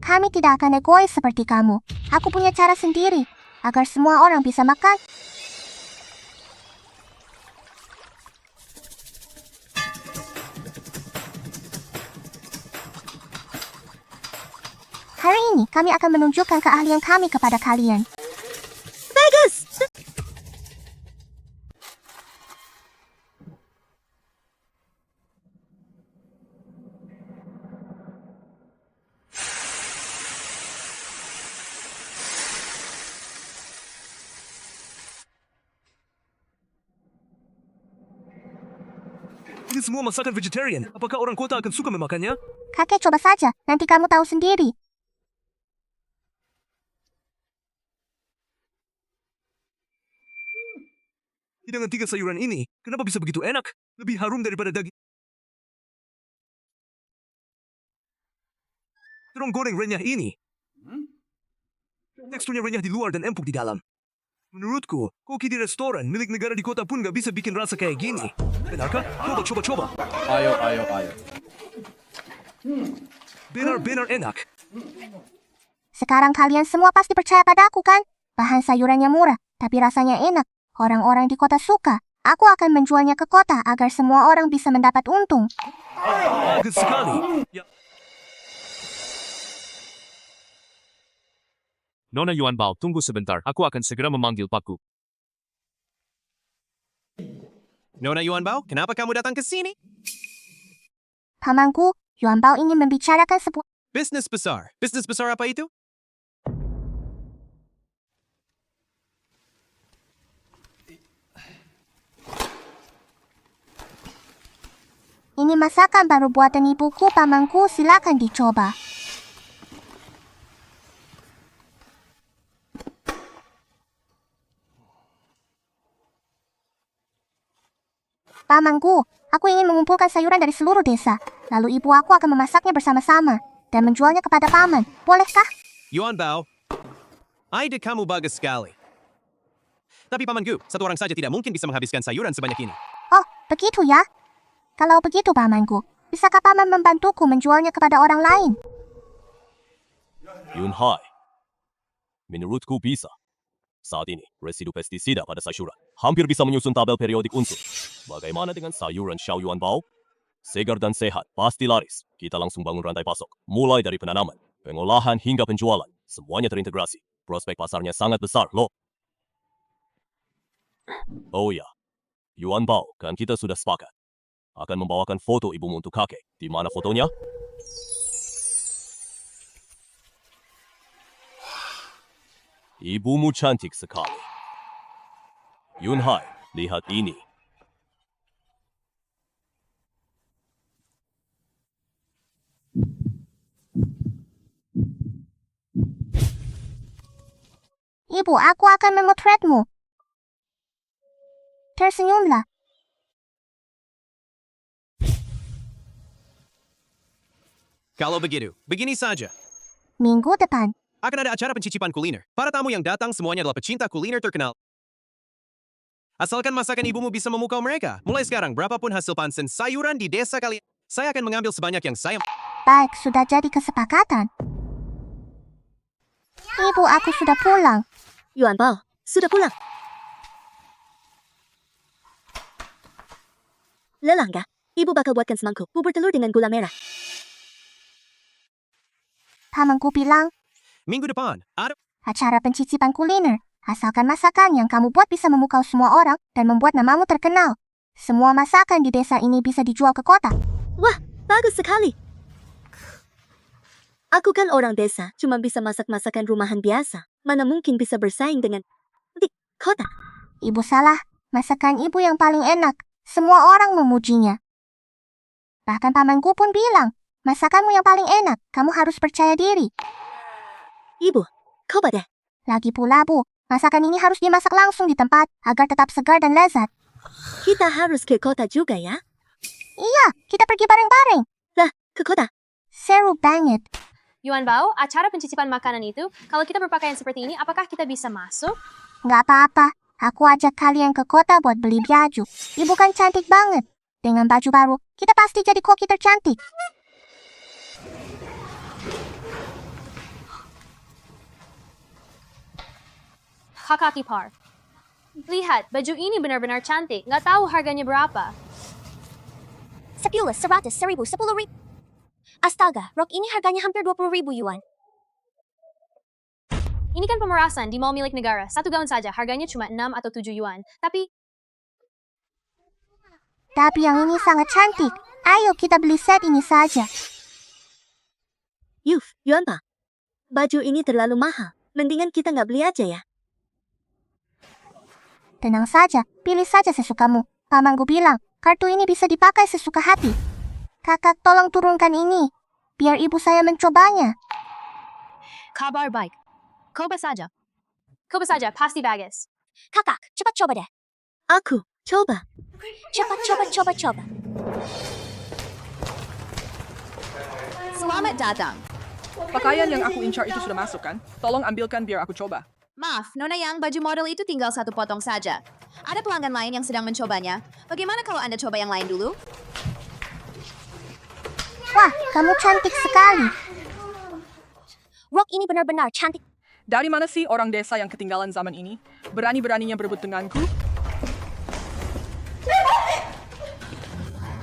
Kami tidak akan egois seperti kamu. Aku punya cara sendiri agar semua orang bisa makan. Hari ini kami akan menunjukkan keahlian kami kepada kalian. bagus! Ini semua masakan vegetarian. Apakah orang kota akan suka memakannya? Kakek coba saja, nanti kamu tahu sendiri. Hidangan 3 sayuran ini, kenapa bisa begitu enak? Lebih harum daripada daging. Terong goreng renyah ini. Teksturnya renyah di luar dan empuk di dalam. Menurutku, koki di restoran milik negara di kota pun gak bisa bikin rasa kayak gini. Benarkah? Coba. Ayo. Benar-benar enak. Sekarang kalian semua pasti percaya padaku kan? Bahan sayurannya murah, tapi rasanya enak. Orang-orang di kota suka. Aku akan menjualnya ke kota agar semua orang bisa mendapat untung. Bagus sekali. Ya. Nona Yuan Bao, tunggu sebentar. Aku akan segera memanggil Pakku. Nona Yuan Bao, kenapa kamu datang ke sini? Pamanku, Yuan Bao ingin membicarakan sebuah... Bisnis besar. Bisnis besar apa itu? Ini masakan baru buatan ibuku, pamanku, silakan dicoba. Pamanku, aku ingin mengumpulkan sayuran dari seluruh desa. Lalu ibu aku akan memasaknya bersama-sama dan menjualnya kepada paman. Bolehkah? Yuan Bao, ide kamu bagus sekali. Tapi pamanku, satu orang saja tidak mungkin bisa menghabiskan sayuran sebanyak ini. Oh, begitu ya? Kalau begitu, pamanku, bisakah paman membantuku menjualnya kepada orang lain? Yun Hai, menurutku bisa. Saat ini, residu pestisida pada sayuran hampir bisa menyusun tabel periodik unsur. Bagaimana dengan sayuran Xiao Yuan Bao? Segar dan sehat, pasti laris. Kita langsung bangun rantai pasok. Mulai dari penanaman, pengolahan hingga penjualan. Semuanya terintegrasi. Prospek pasarnya sangat besar, loh. Oh ya, Yuan Bao, kan kita sudah sepakat. Akan membawakan foto ibumu untuk kakek. Di mana fotonya? Ibumu cantik sekali. Yun Hai, lihat ini. Ibu, aku akan memotretmu. Tersenyumlah. Kalau begitu, begini saja. Minggu depan. Akan ada acara pencicipan kuliner. Para tamu yang datang semuanya adalah pecinta kuliner terkenal. Asalkan masakan ibumu bisa memukau mereka. Mulai sekarang, berapapun hasil panen sayuran di desa kalian, saya akan mengambil sebanyak yang saya... Baik, sudah jadi kesepakatan. Ibu, aku sudah pulang. Yuan Bao, sudah pulang. Lelah nggak? Ibu bakal buatkan semangkuk bubur telur dengan gula merah. Pamanku bilang, Minggu depan, ada... acara pencicipan kuliner. Asalkan masakan yang kamu buat bisa memukau semua orang dan membuat namamu terkenal. Semua masakan di desa ini bisa dijual ke kota. Wah, bagus sekali. Aku kan orang desa, cuma bisa masak masakan rumahan biasa. Mana mungkin bisa bersaing dengan di kota. Ibu salah, masakan ibu yang paling enak. Semua orang memujinya. Bahkan pamanku pun bilang, masakanmu yang paling enak, kamu harus percaya diri. Ibu, kau deh. Lagi pula, Bu, masakan ini harus dimasak langsung di tempat agar tetap segar dan lezat. Kita harus ke kota juga ya? Iya, kita pergi bareng-bareng. Lah, ke kota? Seru banget. Yuan Bao, acara pencicipan makanan itu, kalau kita berpakaian seperti ini, apakah kita bisa masuk? Nggak apa-apa, aku ajak kalian ke kota buat beli baju. Ibu kan cantik banget. Dengan baju baru, kita pasti jadi koki tercantik. Kakak ipar. Lihat, baju ini benar-benar cantik. Nggak tahu harganya berapa. 10, 100, 1000, 10.000. Astaga, rok ini harganya hampir 20.000 yuan. Ini kan pemerasan di mall milik negara. Satu gaun saja, harganya cuma 6 atau 7 yuan. Tapi yang ini sangat cantik. Ayo kita beli set ini saja. Yuan Bao. Baju ini terlalu mahal. Mendingan kita nggak beli aja ya. Tenang saja, pilih saja sesukamu. Pamanku bilang, kartu ini bisa dipakai sesuka hati. Kakak, tolong turunkan ini, biar ibu saya mencobanya. Kabar baik. Coba saja. coba saja, pasti bagus. Kakak, cepat coba deh. Aku, coba. Cepat coba. Selamat datang. Pakaian yang aku incar itu sudah masuk kan? Tolong ambilkan biar aku coba. Maaf, Nona Yang, baju model itu tinggal satu potong saja. Ada pelanggan lain yang sedang mencobanya. Bagaimana kalau Anda coba yang lain dulu? Wah, kamu cantik sekali. Rok ini benar-benar cantik. Dari mana sih orang desa yang ketinggalan zaman ini? Berani-beraninya berebut denganku?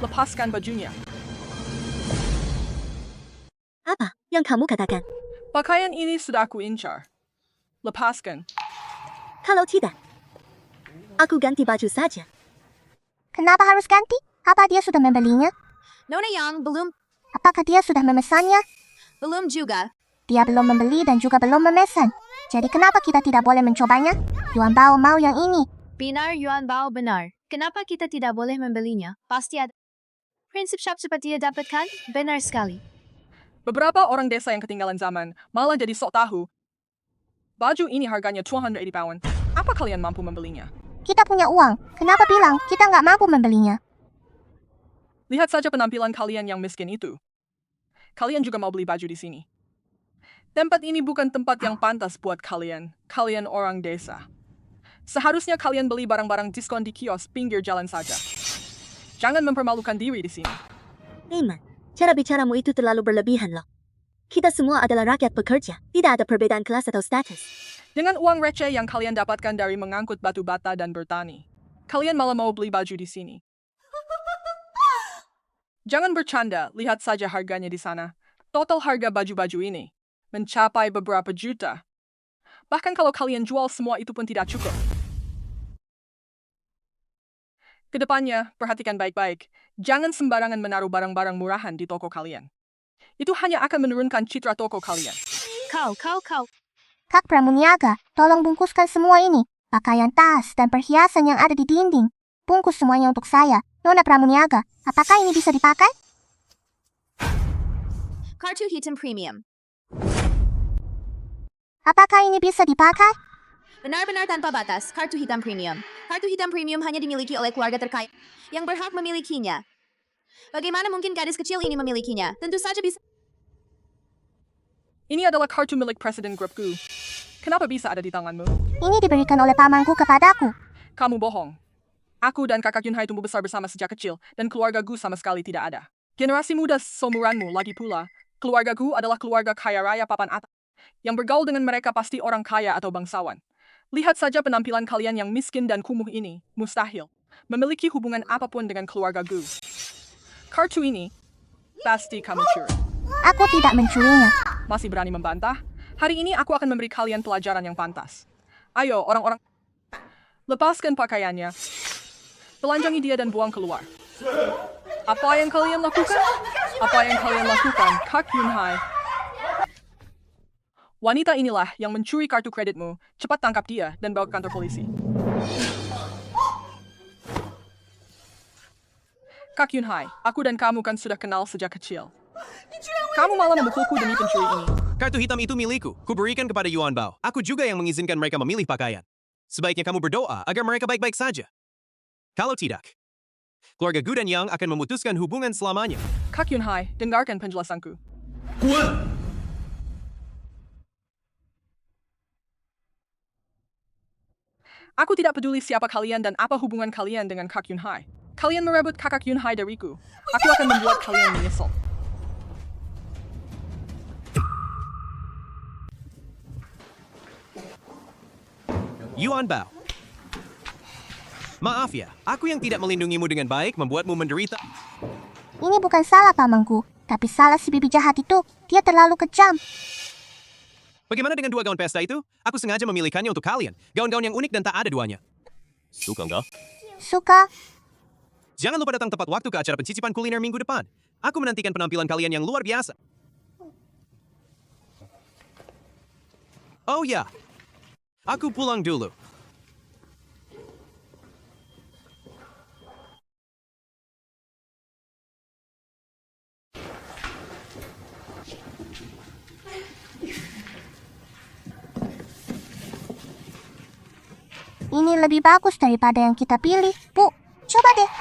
Lepaskan bajunya. Apa yang kamu katakan? Pakaian ini sudah aku incar. Lepaskan. Kalau tidak, aku ganti baju saja. Kenapa harus ganti? Apa dia sudah membelinya? Nona Yang, belum. Apakah dia sudah memesannya? Belum juga. Dia belum membeli dan juga belum memesan. Jadi kenapa kita tidak boleh mencobanya? Yuan Bao mau yang ini. Benar, Yuan Bao, benar. Kenapa kita tidak boleh membelinya? Pasti ada prinsip shop seperti dia dapatkan? Benar sekali. Beberapa orang desa yang ketinggalan zaman malah jadi sok tahu. Baju ini harganya 280 pound. Apa kalian mampu membelinya? Kita punya uang. Kenapa bilang kita nggak mampu membelinya? Lihat saja penampilan kalian yang miskin itu. Kalian juga mau beli baju di sini. Tempat ini bukan tempat yang pantas buat kalian. Kalian orang desa. Seharusnya kalian beli barang-barang diskon di kios pinggir jalan saja. Jangan mempermalukan diri di sini. Neyman, cara bicaramu itu terlalu berlebihan loh. Kita semua adalah rakyat pekerja. Tidak ada perbedaan kelas atau status. Dengan uang receh yang kalian dapatkan dari mengangkut batu bata dan bertani, kalian malah mau beli baju di sini. Jangan bercanda, lihat saja harganya di sana. Total harga baju-baju ini mencapai beberapa juta. Bahkan kalau kalian jual semua itu pun tidak cukup. Kedepannya, perhatikan baik-baik. Jangan sembarangan menaruh barang-barang murahan di toko kalian. Itu hanya akan menurunkan citra toko kalian. Kau. Kak Pramuniaga, tolong bungkuskan semua ini. Pakaian, tas, dan perhiasan yang ada di dinding. Bungkus semuanya untuk saya. Nona Pramuniaga, apakah ini bisa dipakai? Kartu hitam premium. Apakah ini bisa dipakai? Benar-benar tanpa batas, kartu hitam premium. Kartu hitam premium hanya dimiliki oleh keluarga terkaya yang berhak memilikinya. Bagaimana mungkin gadis kecil ini memilikinya? Tentu saja bisa. Ini adalah kartu milik Presiden grupku. Kenapa bisa ada di tanganmu? Ini diberikan oleh pamanku kepadaku. Kamu bohong. Aku dan kakak Yunhai tumbuh besar bersama sejak kecil, dan keluargaku sama sekali tidak ada. Generasi muda seumuranmu lagi pula, keluargaku adalah keluarga kaya raya papan atas. Yang bergaul dengan mereka pasti orang kaya atau bangsawan. Lihat saja penampilan kalian yang miskin dan kumuh ini, mustahil memiliki hubungan apapun dengan keluargaku. Kartu ini, pasti kamu curi. Aku tidak mencurinya. Masih berani membantah? Hari ini aku akan memberi kalian pelajaran yang pantas. Ayo, orang-orang, lepaskan pakaiannya. Telanjangi dia dan buang keluar. Apa yang kalian lakukan? Apa yang kalian lakukan, Kak Yunhai? Wanita inilah yang mencuri kartu kreditmu. Cepat tangkap dia dan bawa ke kantor polisi. Kak Yunhai, aku dan kamu kan sudah kenal sejak kecil. Kamu malah memukulku demi pencuri ini. Kartu hitam itu milikku. Kuberikan kepada Yuan Bao. Aku juga yang mengizinkan mereka memilih pakaian. Sebaiknya kamu berdoa agar mereka baik-baik saja. Kalau tidak, keluarga Gu dan Yang akan memutuskan hubungan selamanya. Kak Yunhai, dengarkan penjelasanku. Aku tidak peduli siapa kalian dan apa hubungan kalian dengan Kak Yunhai. Kalian merebut kakak Yunhai dariku. Aku akan membuat kalian menyesal. Yuan Bao. Maaf ya, aku yang tidak melindungimu dengan baik membuatmu menderita. Ini bukan salah pamanku, tapi salah si bibi jahat itu. Dia terlalu kejam. Bagaimana dengan dua gaun pesta itu? Aku sengaja memilihkannya untuk kalian. Gaun-gaun yang unik dan tak ada duanya. Suka nggak? Suka. Jangan lupa datang tepat waktu ke acara pencicipan kuliner minggu depan. Aku menantikan penampilan kalian yang luar biasa. Oh ya, aku pulang dulu. Ini lebih bagus daripada yang kita pilih. Bu, coba deh.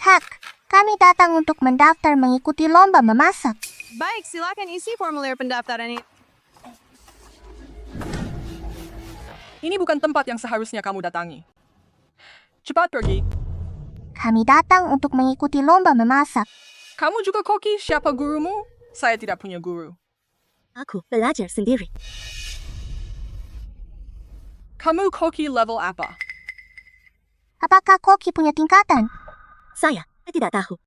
Kak, kami datang untuk mendaftar mengikuti lomba memasak. Baik, silakan isi formulir pendaftaran ini. Ini bukan tempat yang seharusnya kamu datangi. Cepat pergi. Kami datang untuk mengikuti lomba memasak. Kamu juga koki, siapa gurumu? Saya tidak punya guru. Aku belajar sendiri. Kamu koki level apa? Apakah koki punya tingkatan? Saya tidak tahu.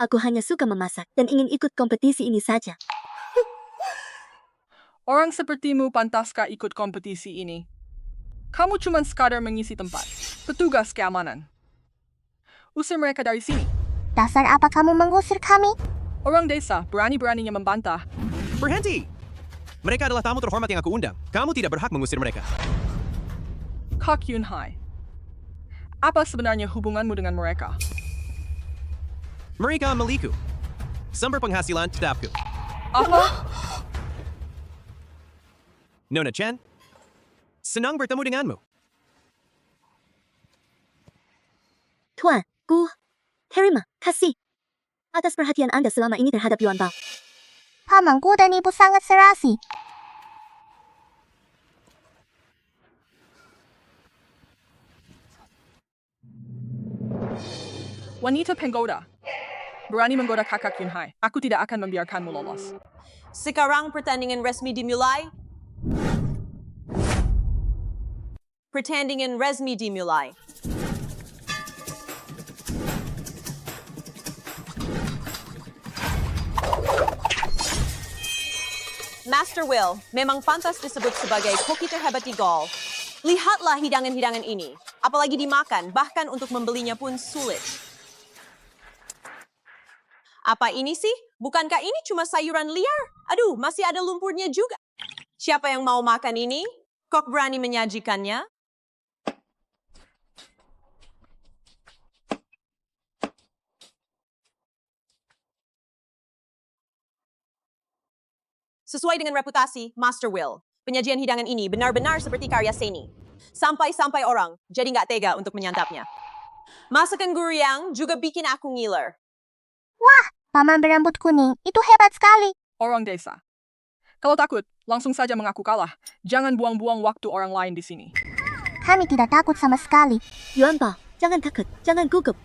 Aku hanya suka memasak dan ingin ikut kompetisi ini saja. Orang sepertimu pantaskah ikut kompetisi ini? Kamu cuma sekadar mengisi tempat. Petugas keamanan. Usir mereka dari sini. Dasar apa kamu mengusir kami? Orang desa berani-beraninya membantah. Berhenti! Mereka adalah tamu terhormat yang aku undang. Kamu tidak berhak mengusir mereka. Kak Yunhai, apa sebenarnya hubunganmu dengan mereka? Mereka milikku. Sumber penghasilan tetapku. Apa? Nona Chen, senang bertemu denganmu. Tuan, Gu, terima kasih atas perhatian Anda selama ini terhadap Yuan Bao. Pamanku dan ibu sangat serasi. Wanita penggoda. Berani menggoda kakak Yunhai. Aku tidak akan membiarkanmu lolos. Sekarang pertandingan resmi dimulai. Pertandingan resmi dimulai. Master Will, memang pantas disebut sebagai koki terhebat di golf. Lihatlah hidangan-hidangan ini. Apalagi dimakan, bahkan untuk membelinya pun sulit. Apa ini sih? Bukankah ini cuma sayuran liar? Aduh, masih ada lumpurnya juga. Siapa yang mau makan ini? Kok berani menyajikannya? Sesuai dengan reputasi, Master Will, penyajian hidangan ini benar-benar seperti karya seni. Sampai-sampai orang jadi nggak tega untuk menyantapnya. Masakan Guryang juga bikin aku ngiler. Wah, paman berambut kuning, itu hebat sekali. Orang desa. Kalau takut, langsung saja mengaku kalah. Jangan buang-buang waktu orang lain di sini. Kami tidak takut sama sekali. Yuan Bao, jangan takut, jangan gugup.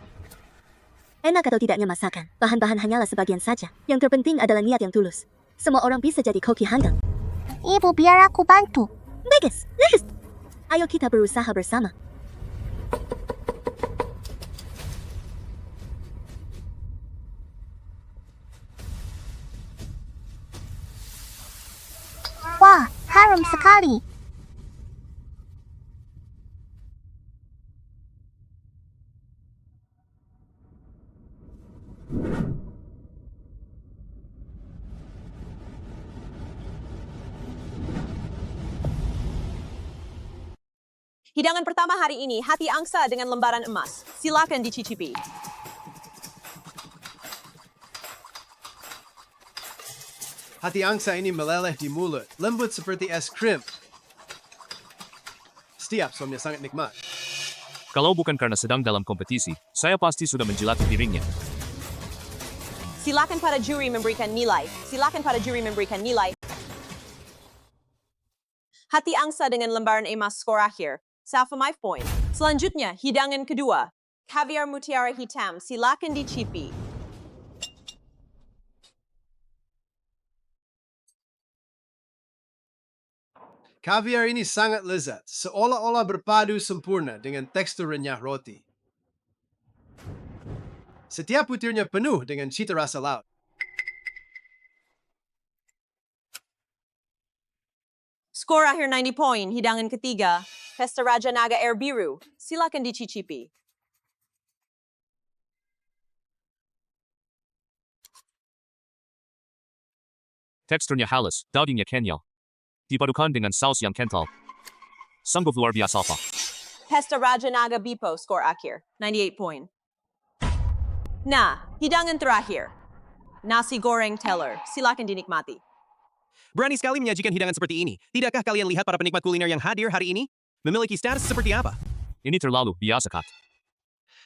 Enak atau tidaknya masakan, bahan-bahan hanyalah sebagian saja. Yang terpenting adalah niat yang tulus. Semua orang bisa jadi koki handal. Ibu, biar aku bantu. Bagus. Ayo kita berusaha bersama. Wah, harum sekali. Hidangan pertama hari ini, hati angsa dengan lembaran emas. Silakan dicicipi. Hati angsa ini meleleh di mulut, lembut seperti es krim. Setiap suamnya sangat nikmat. Kalau bukan karena sedang dalam kompetisi, saya pasti sudah menjilat piringnya. Silakan para juri memberikan nilai. Silakan para juri memberikan nilai. Hati angsa dengan lembaran emas skor akhir. Safa 5 point. Selanjutnya, hidangan kedua. Caviar mutiara hitam. Silakan dicipi. Caviar ini sangat lezat, seolah-olah berpadu sempurna dengan tekstur renyah roti. Setiap butirnya penuh dengan cita rasa laut. Skor akhir 90 poin. Hidangan ketiga. Pesta Raja Naga Air Biru. Silakan dicicipi. Teksturnya halus, dagingnya kenyal. Dipadukan dengan saus yang kental. Sungguh luar biasa pa. Pesta Raja Naga Bipo. Skor akhir 98 poin. Nah, hidangan terakhir. Nasi goreng teller. Silakan dinikmati. Berani sekali menyajikan hidangan seperti ini. Tidakkah kalian lihat para penikmat kuliner yang hadir hari ini? Memiliki status seperti apa? Ini terlalu biasa, Kat.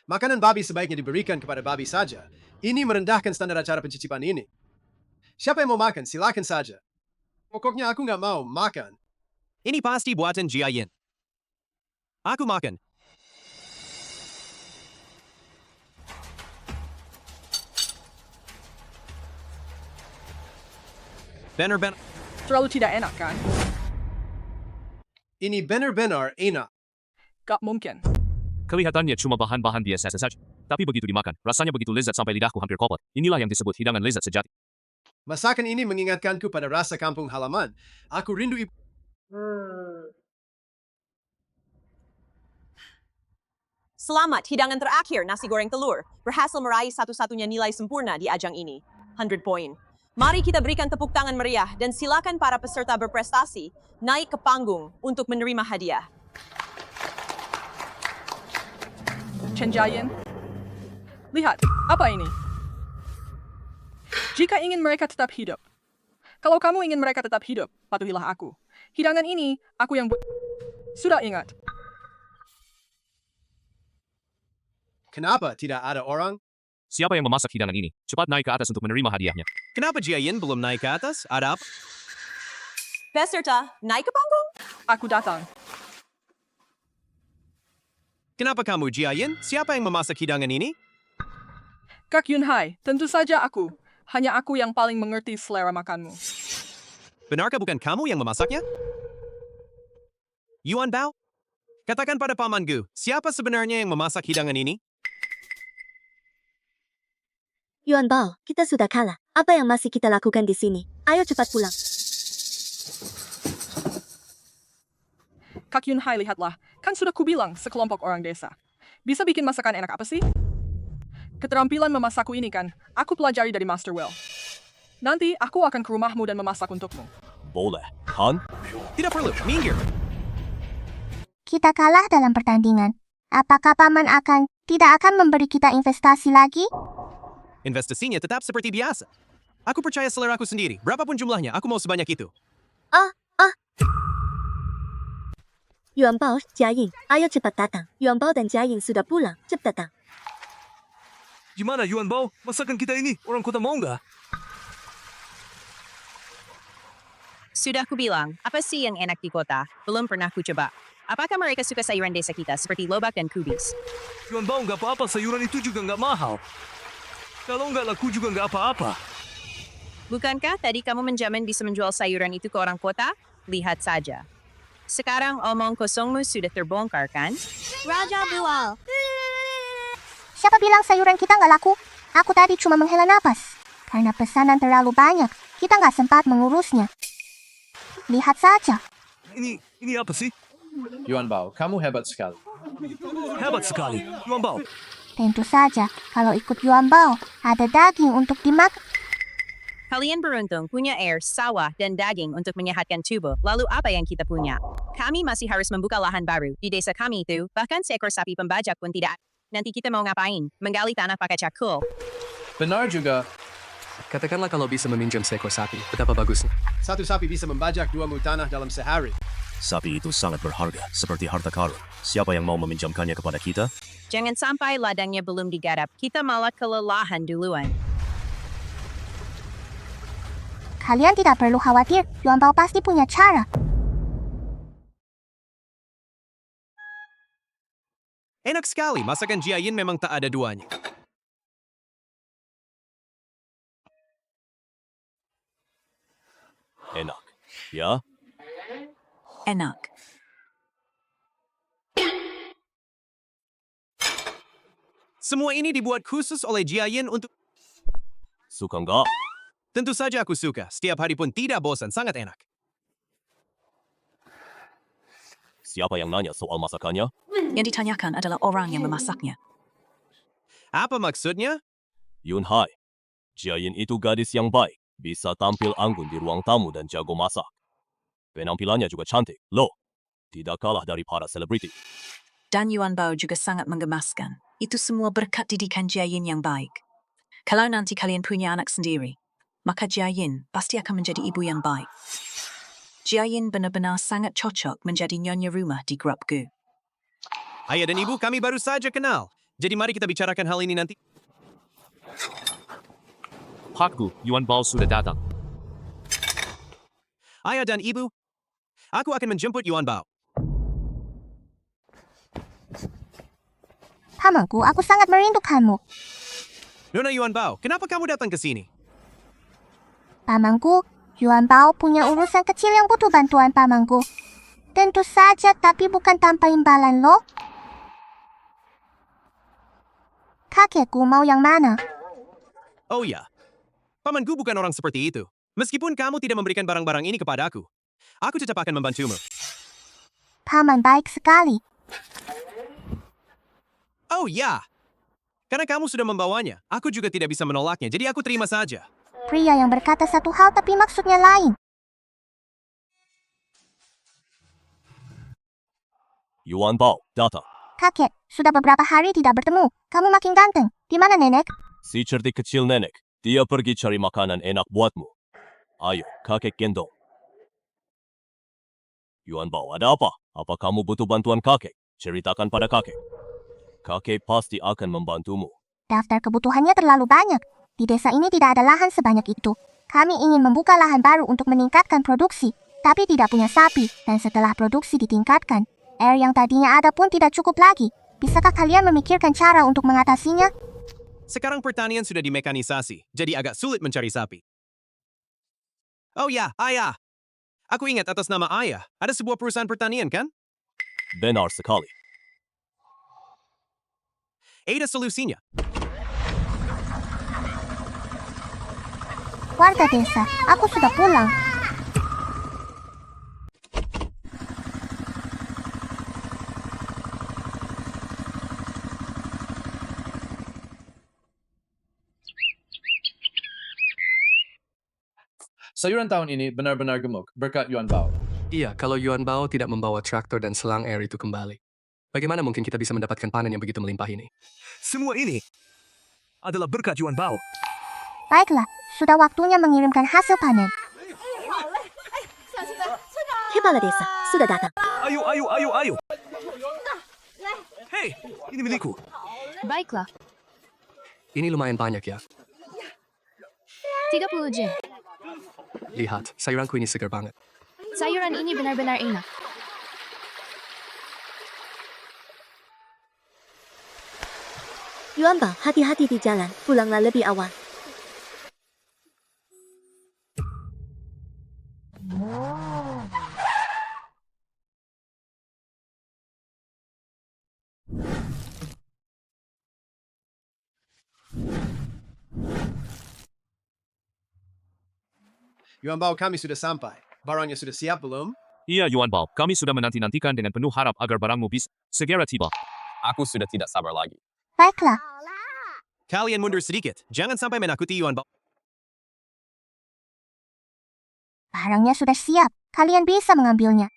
Makanan babi sebaiknya diberikan kepada babi saja. Ini merendahkan standar acara pencicipan ini. Siapa yang mau makan, silakan saja. Pokoknya aku nggak mau makan. Ini pasti buatan Jiayin. Aku makan. Benar-benar. Terlalu tidak enak, kan? Ini benar-benar enak. Gak mungkin. Kelihatannya cuma bahan-bahan biasa saja. Tapi begitu dimakan, rasanya begitu lezat sampai lidahku hampir kopot. Inilah yang disebut hidangan lezat sejati. Masakan ini mengingatkanku pada rasa kampung halaman. Aku rindu ibu. Selamat, hidangan terakhir, nasi goreng telur. Berhasil meraih satu-satunya nilai sempurna di ajang ini. 100 poin. Mari kita berikan tepuk tangan meriah dan silakan para peserta berprestasi naik ke panggung untuk menerima hadiah. Chen Jiayin. Lihat, apa ini? Jika ingin mereka tetap hidup. Kalau kamu ingin mereka tetap hidup, patuhilah aku. Hidangan ini, aku yang sudah ingat. Kenapa tidak ada orang? Siapa yang memasak hidangan ini? Cepat naik ke atas untuk menerima hadiahnya. Kenapa Jiayin belum naik ke atas? Ada apa? Peserta, naik ke panggung. Aku datang. Kenapa kamu, Jiayin? Siapa yang memasak hidangan ini? Kak Yunhai, tentu saja aku. Hanya aku yang paling mengerti selera makanmu. Benarkah bukan kamu yang memasaknya? Yuan Bao? Katakan pada Paman Gu, siapa sebenarnya yang memasak hidangan ini? Yuan Bao, kita sudah kalah. Apa yang masih kita lakukan di sini? Ayo cepat pulang. Kak Yunhai, lihatlah. Kan sudah kubilang sekelompok orang desa. Bisa bikin masakan enak apa sih? Keterampilan memasakku ini kan, aku pelajari dari Master Well. Nanti aku akan ke rumahmu dan memasak untukmu. Boleh, Han? Tidak perlu, minggir. Kita kalah dalam pertandingan. Apakah paman tidak akan memberi kita investasi lagi? Investasinya tetap seperti biasa. Aku percaya seleraku sendiri. Berapapun jumlahnya, aku mau sebanyak itu. Yuan Bao, Jia Ying, ayo cepat datang. Yuan Bao dan Jia Ying sudah pulang, cepat datang. Gimana Yuan Bao? Masakan kita ini orang kota mau nggak? Sudah kubilang, apa sih yang enak di kota? Belum pernah ku coba. Apakah mereka suka sayuran desa kita seperti lobak dan kubis? Yuan Bao nggak apa-apa, sayuran itu juga nggak mahal. Kalau nggak laku juga nggak apa-apa. Bukankah tadi kamu menjamin bisa menjual sayuran itu ke orang kota? Lihat saja. Sekarang omong kosongmu sudah terbongkar kan? Raja Bual. Siapa bilang sayuran kita nggak laku? Aku tadi cuma menghela napas. Karena pesanan terlalu banyak, kita nggak sempat mengurusnya. Lihat saja. Ini apa sih? Yuan Bao, kamu hebat sekali. Hebat sekali, Yuan Bao. Tentu saja, kalau ikut Yuan Bao, ada daging untuk dimakan. Kalian beruntung punya air, sawah, dan daging untuk menyehatkan tubuh. Lalu apa yang kita punya? Kami masih harus membuka lahan baru. Di desa kami itu, bahkan seekor sapi pembajak pun tidak. Nanti kita mau ngapain? Menggali tanah pakai cakul. Benar juga. Katakanlah kalau bisa meminjam seekor sapi, betapa bagusnya. Satu sapi bisa membajak 2 mu tanah dalam sehari. Sapi itu sangat berharga, seperti harta karun. Siapa yang mau meminjamkannya kepada kita? Jangan sampai ladangnya belum digarap. Kita malah kelelahan duluan. Kalian tidak perlu khawatir, Yuan Bao pasti punya cara. Enak sekali, masakan Jia Yin memang tak ada duanya. Enak, ya? Enak. Semua ini dibuat khusus oleh Jia Yin untuk... Suka nggak? Tentu saja aku suka. Setiap hari pun tidak bosan, sangat enak. Siapa yang nanya soal masakannya? Yang ditanyakan adalah orang yang memasaknya. Apa maksudnya? Yun Hai, Jia Yin itu gadis yang baik. Bisa tampil anggun di ruang tamu dan jago masak. Penampilannya juga cantik. Loh, tidak kalah dari para selebriti. Dan Yuan Bao juga sangat menggemaskan. Itu semua berkat didikan Jia Yin yang baik. Kalau nanti kalian punya anak sendiri, maka Jia Yin pasti akan menjadi ibu yang baik. Jia Yin benar-benar sangat cocok menjadi nyonya rumah di Grup Gu. Ayah dan ibu kami baru saja kenal. Jadi mari kita bicarakan hal ini nanti. Hakku, Yuan Bao sudah datang. Ayah dan ibu, aku akan menjemput Yuan Bao. Pamanku, aku sangat merindukanmu. Nona Yuan Bao, kenapa kamu datang ke sini? Pamanku, Yuan Bao punya urusan kecil yang butuh bantuan pamanku. Tentu saja, tapi bukan tanpa imbalan loh. Kakekku mau yang mana? Oh ya, pamanku bukan orang seperti itu. Meskipun kamu tidak memberikan barang-barang ini kepada aku tetap akan membantumu. Paman baik sekali. Oh ya, karena kamu sudah membawanya, aku juga tidak bisa menolaknya, jadi aku terima saja. Pria yang berkata satu hal tapi maksudnya lain. Yuan Bao, datang. Kakek, sudah beberapa hari tidak bertemu. Kamu makin ganteng. Di mana nenek? Si cerdik kecil nenek, dia pergi cari makanan enak buatmu. Ayo, kakek gendong. Yuan Bao, ada apa? Apa kamu butuh bantuan kakek? Ceritakan pada kakek. Kakek pasti akan membantumu. Daftar kebutuhannya terlalu banyak. Di desa ini tidak ada lahan sebanyak itu. Kami ingin membuka lahan baru untuk meningkatkan produksi, tapi tidak punya sapi. Dan setelah produksi ditingkatkan, air yang tadinya ada pun tidak cukup lagi. Bisakah kalian memikirkan cara untuk mengatasinya? Sekarang pertanian sudah dimekanisasi, jadi agak sulit mencari sapi. Oh ya, ayah. Aku ingat atas nama ayah, ada sebuah perusahaan pertanian kan? Benar sekali. Ada solusinya. Warga desa, aku sudah pulang. Sayuran tahun ini benar-benar gemuk berkat Yuan Bao. Iya, kalau Yuan Bao tidak membawa traktor dan selang air itu kembali. Bagaimana mungkin kita bisa mendapatkan panen yang begitu melimpah ini? Semua ini adalah berkat Yuan Bao. Baiklah, sudah waktunya mengirimkan hasil panen. Kepala desa, sudah datang. Ayo. Hei, ini milikku. Baiklah, Ini lumayan banyak ya. 30 jen. Lihat, sayuranku ini segar banget. Sayuran ini benar-benar enak. Yuan Bao, hati-hati di jalan. Pulanglah lebih awal. Yuan Bao, kami sudah sampai. Barangnya sudah siap belum? Iya Yuan Bao, kami sudah menanti-nantikan dengan penuh harap agar barangmu bisa segera tiba. Aku sudah tidak sabar lagi. Baiklah, Kalian mundur sedikit. Jangan sampai menakuti Yuan Bao. barangnya sudah siap. Kalian bisa mengambilnya.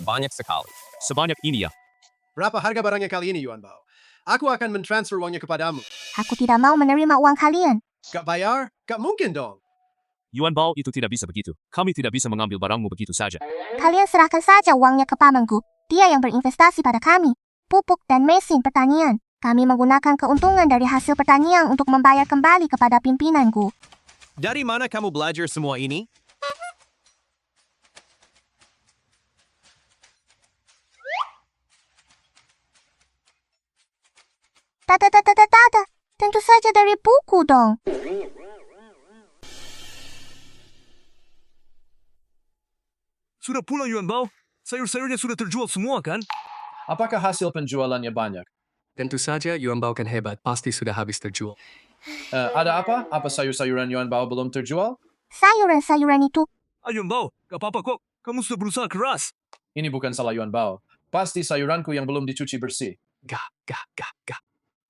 Banyak sekali. Sebanyak ini ya. Berapa harga barangnya kali ini, Yuan Bao? Aku akan mentransfer uangnya kepadamu. Aku tidak mau menerima uang kalian. Gak bayar? Gak mungkin dong. Yuan Bao itu tidak bisa begitu. Kami tidak bisa mengambil barangmu begitu saja. Kalian serahkan saja uangnya ke pamanku. Dia yang berinvestasi pada kami. Pupuk dan mesin pertanian. Kami menggunakan keuntungan dari hasil pertanian untuk membayar kembali kepada pimpinanku. Dari mana kamu belajar semua ini? Tada. Tentu saja dari buku dong. Sudah pulang Yuan Bao? Sayur-sayurnya sudah terjual semua kan? Apakah hasil penjualannya banyak? Tentu saja Yuan Bao kan hebat, pasti sudah habis terjual. Ada apa? Apa sayur-sayuran Yuan Bao belum terjual? Sayuran-sayuran itu. Yuan Bao, gak apa-apa kok. Kamu sudah berusaha keras. Ini bukan salah Yuan Bao. Pasti sayuranku yang belum dicuci bersih. Gah.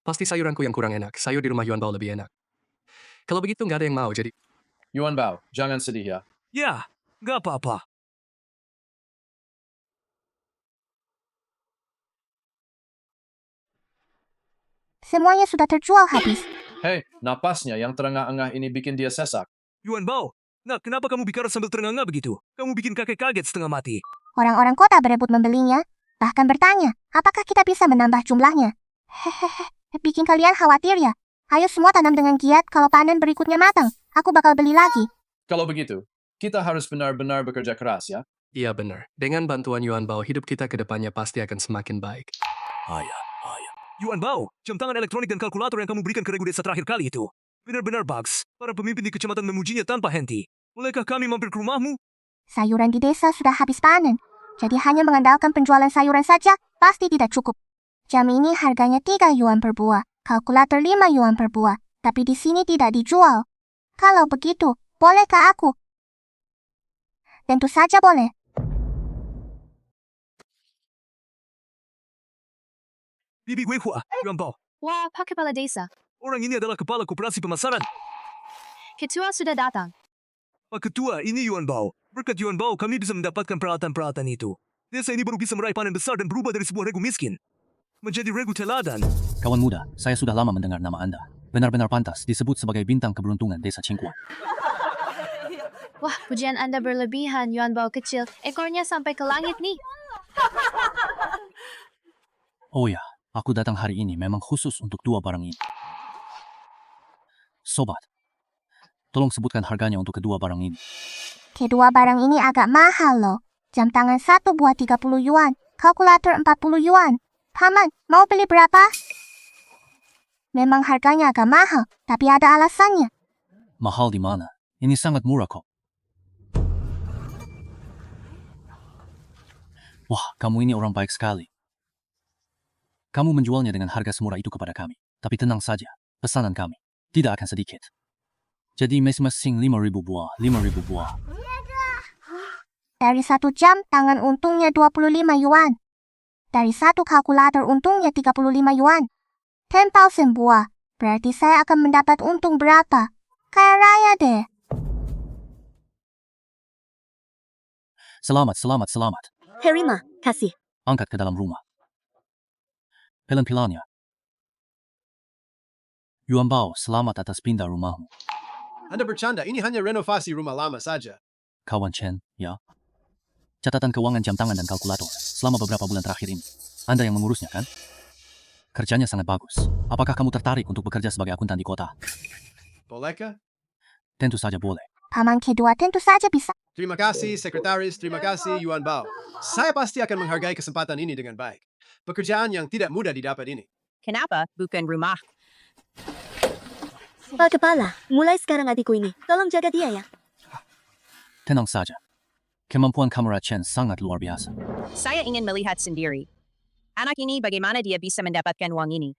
Pasti sayuranku yang kurang enak. Sayur di rumah Yuan Bao lebih enak. Kalau begitu nggak ada yang mau, jadi... Yuan Bao, jangan sedih ya. Ya, gak apa-apa. Semuanya sudah terjual habis. Hei, napasnya yang terengah-engah ini bikin dia sesak. Yuan Bao, nah kenapa kamu bicara sambil terengah-engah begitu? Kamu bikin kakek kaget setengah mati. Orang-orang kota berebut membelinya. Bahkan bertanya, apakah kita bisa menambah jumlahnya? Hehehe, bikin kalian khawatir ya? Ayo semua tanam dengan giat, kalau panen berikutnya matang, aku bakal beli lagi. Kalau begitu, kita harus benar-benar bekerja keras ya. Iya benar. Dengan bantuan Yuan Bao, hidup kita ke depannya pasti akan semakin baik. Ayah. Yuan Bao, jam tangan elektronik dan kalkulator yang kamu berikan ke regu desa terakhir kali itu. Benar-benar bagus. Para pemimpin di kecamatan memujinya tanpa henti. Bolehkah kami mampir ke rumahmu? Sayuran di desa sudah habis panen. Jadi hanya mengandalkan penjualan sayuran saja, pasti tidak cukup. Jam ini harganya 3 yuan per buah, kalkulator 5 yuan per buah, tapi di sini tidak dijual. Kalau begitu, bolehkah aku? Tentu saja boleh. Bibi Weihua, Yuan Bao. Wah, Pak Kepala Desa. Orang ini adalah kepala koperasi pemasaran. Ketua sudah datang. Pak Ketua, ini Yuan Bao. Berkat Yuan Bao, kami bisa mendapatkan peralatan-peralatan itu. Desa ini baru bisa meraih panen besar dan berubah dari sebuah regu miskin menjadi regu teladan. Kawan muda, saya sudah lama mendengar nama Anda. Benar-benar pantas disebut sebagai bintang keberuntungan desa Qingguan. Wah, pujian Anda berlebihan, Yuan Bao kecil. Ekornya sampai ke langit nih. Oh ya, aku datang hari ini memang khusus untuk 2 barang ini. Sobat, tolong sebutkan harganya untuk kedua barang ini. Kedua barang ini agak mahal loh. Jam tangan 1 buah 30 yuan, kalkulator 40 yuan. Paman, mau beli berapa? Memang harganya agak mahal, tapi ada alasannya. Mahal di mana? Ini sangat murah kok. Wah, kamu ini orang baik sekali. Kamu menjualnya dengan harga semurah itu kepada kami. Tapi tenang saja, pesanan kami tidak akan sedikit. Jadi masing-masing 5.000 buah, 5.000 buah. Dari 1 jam, tangan untungnya 25 yuan. Dari 1 kalkulator untungnya 35 yuan. 10,000 buah, Berarti saya akan mendapat untung berapa? Kayak raya deh. Selamat. Herima, kasih. Angkat ke dalam rumah. Pelan-pelannya. Yuan Bao, selamat atas pindah rumahmu. Anda bercanda, ini hanya renovasi rumah lama saja. Kawan Chen, ya. Catatan keuangan jam tangan dan kalkulator selama beberapa bulan terakhir ini. Anda yang mengurusnya, kan? Kerjanya sangat bagus. Apakah kamu tertarik untuk bekerja sebagai akuntan di kota? Bolehkah? Tentu saja boleh. Paman kedua tentu saja bisa. Terima kasih, sekretaris. Terima kasih, Yuan Bao. Saya pasti akan menghargai kesempatan ini dengan baik. Pekerjaan yang tidak mudah didapat ini. Kenapa bukan rumah? Pak Kepala, mulai sekarang adikku ini. Tolong jaga dia ya. Tenang saja. Kemampuan kamera Chen sangat luar biasa. Saya ingin melihat sendiri. Anak ini bagaimana dia bisa mendapatkan uang ini?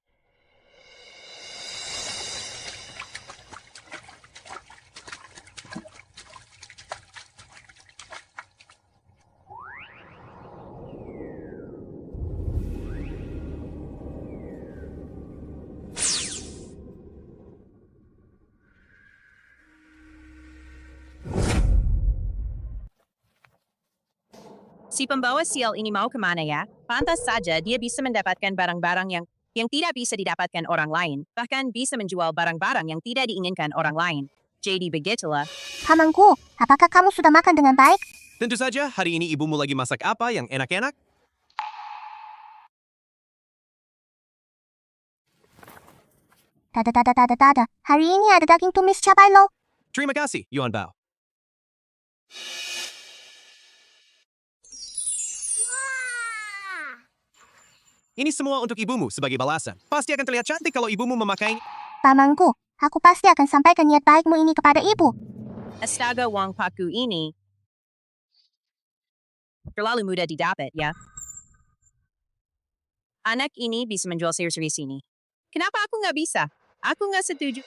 Si pembawa sial ini mau kemana ya? Pantas saja dia bisa mendapatkan barang-barang yang tidak bisa didapatkan orang lain, bahkan bisa menjual barang-barang yang tidak diinginkan orang lain. Jadi begitulah. Pamanku, apakah kamu sudah makan dengan baik? Tentu saja, hari ini ibumu lagi masak apa yang enak-enak? Tada. Hari ini ada daging tumis cabai lo. Terima kasih, Yuan Bao. Ini semua untuk ibumu sebagai balasan. Pasti akan terlihat cantik kalau ibumu memakainya. Pamanku, aku pasti akan sampaikan niat baikmu ini kepada ibu. Astaga, uang paku ini terlalu mudah didapat, ya. Anak ini bisa menjual sayur-sayur sini. Kenapa aku nggak bisa? Aku nggak setuju.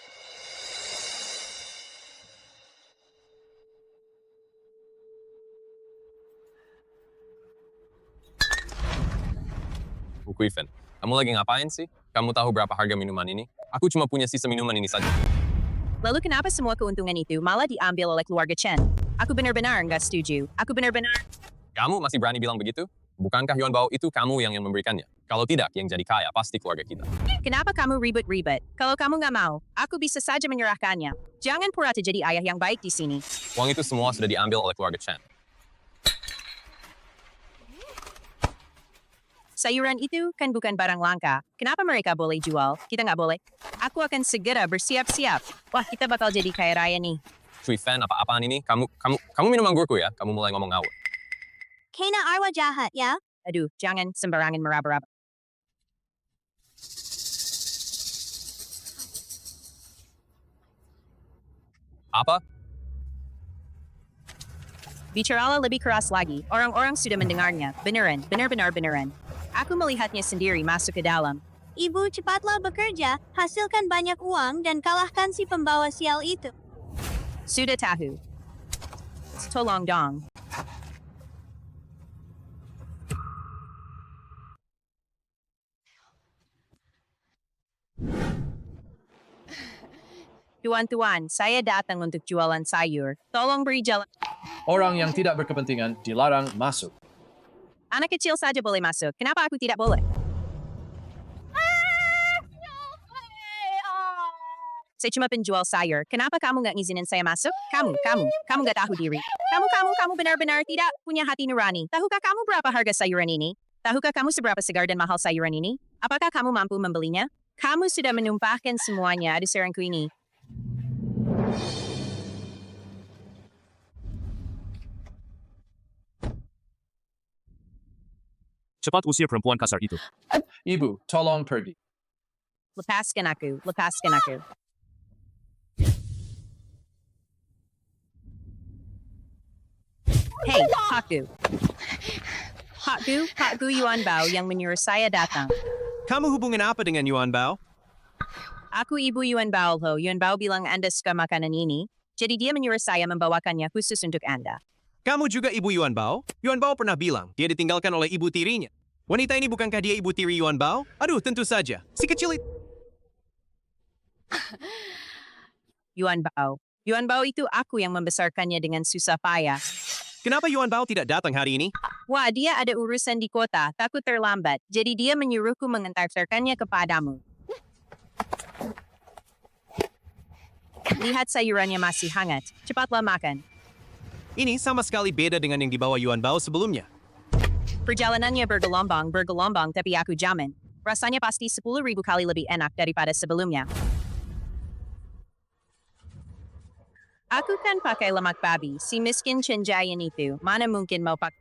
Buku event. Kamu lagi ngapain sih? Kamu tahu berapa harga minuman ini? Aku cuma punya sisa minuman ini saja. Lalu kenapa semua keuntungan itu malah diambil oleh keluarga Chen? Aku benar-benar nggak setuju. Aku benar-benar... Kamu masih berani bilang begitu? Bukankah Yuan Bao itu kamu yang memberikannya? Kalau tidak, yang jadi kaya pasti keluarga kita. Kenapa kamu ribet-ribet? Kalau kamu nggak mau, aku bisa saja menyerahkannya. Jangan pura-pura jadi ayah yang baik di sini. Uang itu semua sudah diambil oleh keluarga Chen. Sayuran itu kan bukan barang langka. Kenapa mereka boleh jual? Kita nggak boleh. Aku akan segera bersiap-siap. Wah, kita bakal jadi kaya raya nih. Cui Fan, apa-apaan ini? Kamu minum anggurku ya? Kamu mulai ngomong ngawur. Kena arwah jahat ya. Aduh, jangan sembarangan meraba-raba. Apa? Bicaralah lebih keras lagi. Orang-orang sudah mendengarnya. Beneran, benar-benar beneran. Aku melihatnya sendiri masuk ke dalam. Ibu, cepatlah bekerja, hasilkan banyak uang dan kalahkan si pembawa sial itu. Sudah tahu. Tolong dong. Tuan-tuan, saya datang untuk jualan sayur. Tolong beri jalan. Orang yang tidak berkepentingan dilarang masuk. Anak kecil saja boleh masuk. Kenapa aku tidak boleh? Saya cuma penjual sayur. Kenapa kamu nggak ngizinin saya masuk? Kamu nggak tahu diri. Kamu benar-benar tidak punya hati nurani. Tahukah kamu berapa harga sayuran ini? Tahukah kamu seberapa segar dan mahal sayuran ini? Apakah kamu mampu membelinya? Kamu sudah menumpahkan semuanya di sarangku ini. Cepat usir perempuan kasar itu. Ibu, tolong pergi. Lepaskan aku. Hey, Hakgu Yuan Bao yang menyuruh saya datang. Kamu hubungin apa dengan Yuan Bao? Aku ibu Yuan Bao ho. Yuan Bao bilang Anda suka makanan ini, jadi dia menyuruh saya membawakannya khusus untuk Anda. Kamu juga ibu Yuan Bao? Yuan Bao pernah bilang dia ditinggalkan oleh ibu tirinya. Wanita ini bukankah dia ibu tiri Yuan Bao? Aduh, tentu saja. Si kecil itu... Yuan Bao. Yuan Bao itu aku yang membesarkannya dengan susah payah. Kenapa Yuan Bao tidak datang hari ini? Wah, dia ada urusan di kota, takut terlambat. Jadi dia menyuruhku mengantarkannya kepadamu. Lihat sayurannya masih hangat. Cepatlah makan. Ini sama sekali beda dengan yang dibawa Yuan Bao sebelumnya. Perjalanannya bergelombang, tapi aku jamin. Rasanya pasti 10.000 kali lebih enak daripada sebelumnya. Aku kan pakai lemak babi, si miskin cenjayan itu. Mana mungkin mau pakai...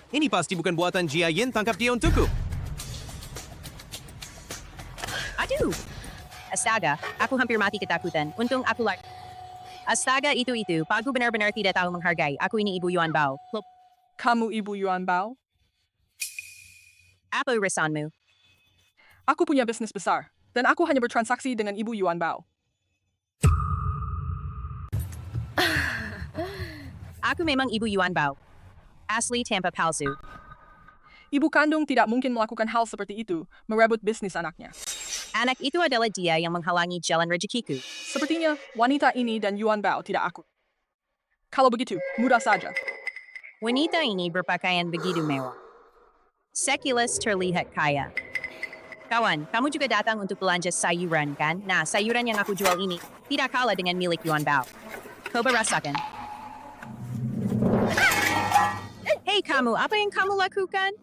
Ini pasti bukan buatan Jia Yin, tangkap dia untukku. Aduh! Astaga, aku hampir mati ketakutan. Untung aku lari. Astaga, itu. Pagu benar-benar tidak tahu menghargai. Aku ini Ibu Yuan Bao. Kamu Ibu Yuan Bao? Apa urusanmu? Aku punya bisnis besar, dan aku hanya bertransaksi dengan Ibu Yuan Bao. Aku memang Ibu Yuan Bao. Asli tanpa palsu. Ibu kandung tidak mungkin melakukan hal seperti itu, merebut bisnis anaknya. Anak itu adalah dia yang menghalangi jalan rezekiku. Sepertinya wanita ini dan Yuan Bao tidak akur. Kalau begitu, mudah saja. Wanita ini berpakaian begitu mewah. Sekilas terlihat kaya. Kawan, kamu juga datang untuk belanja sayuran, kan? Nah, sayuran yang aku jual ini tidak kalah dengan milik Yuan Bao. Coba rasakan. Hei kamu, apa yang kamu lakukan?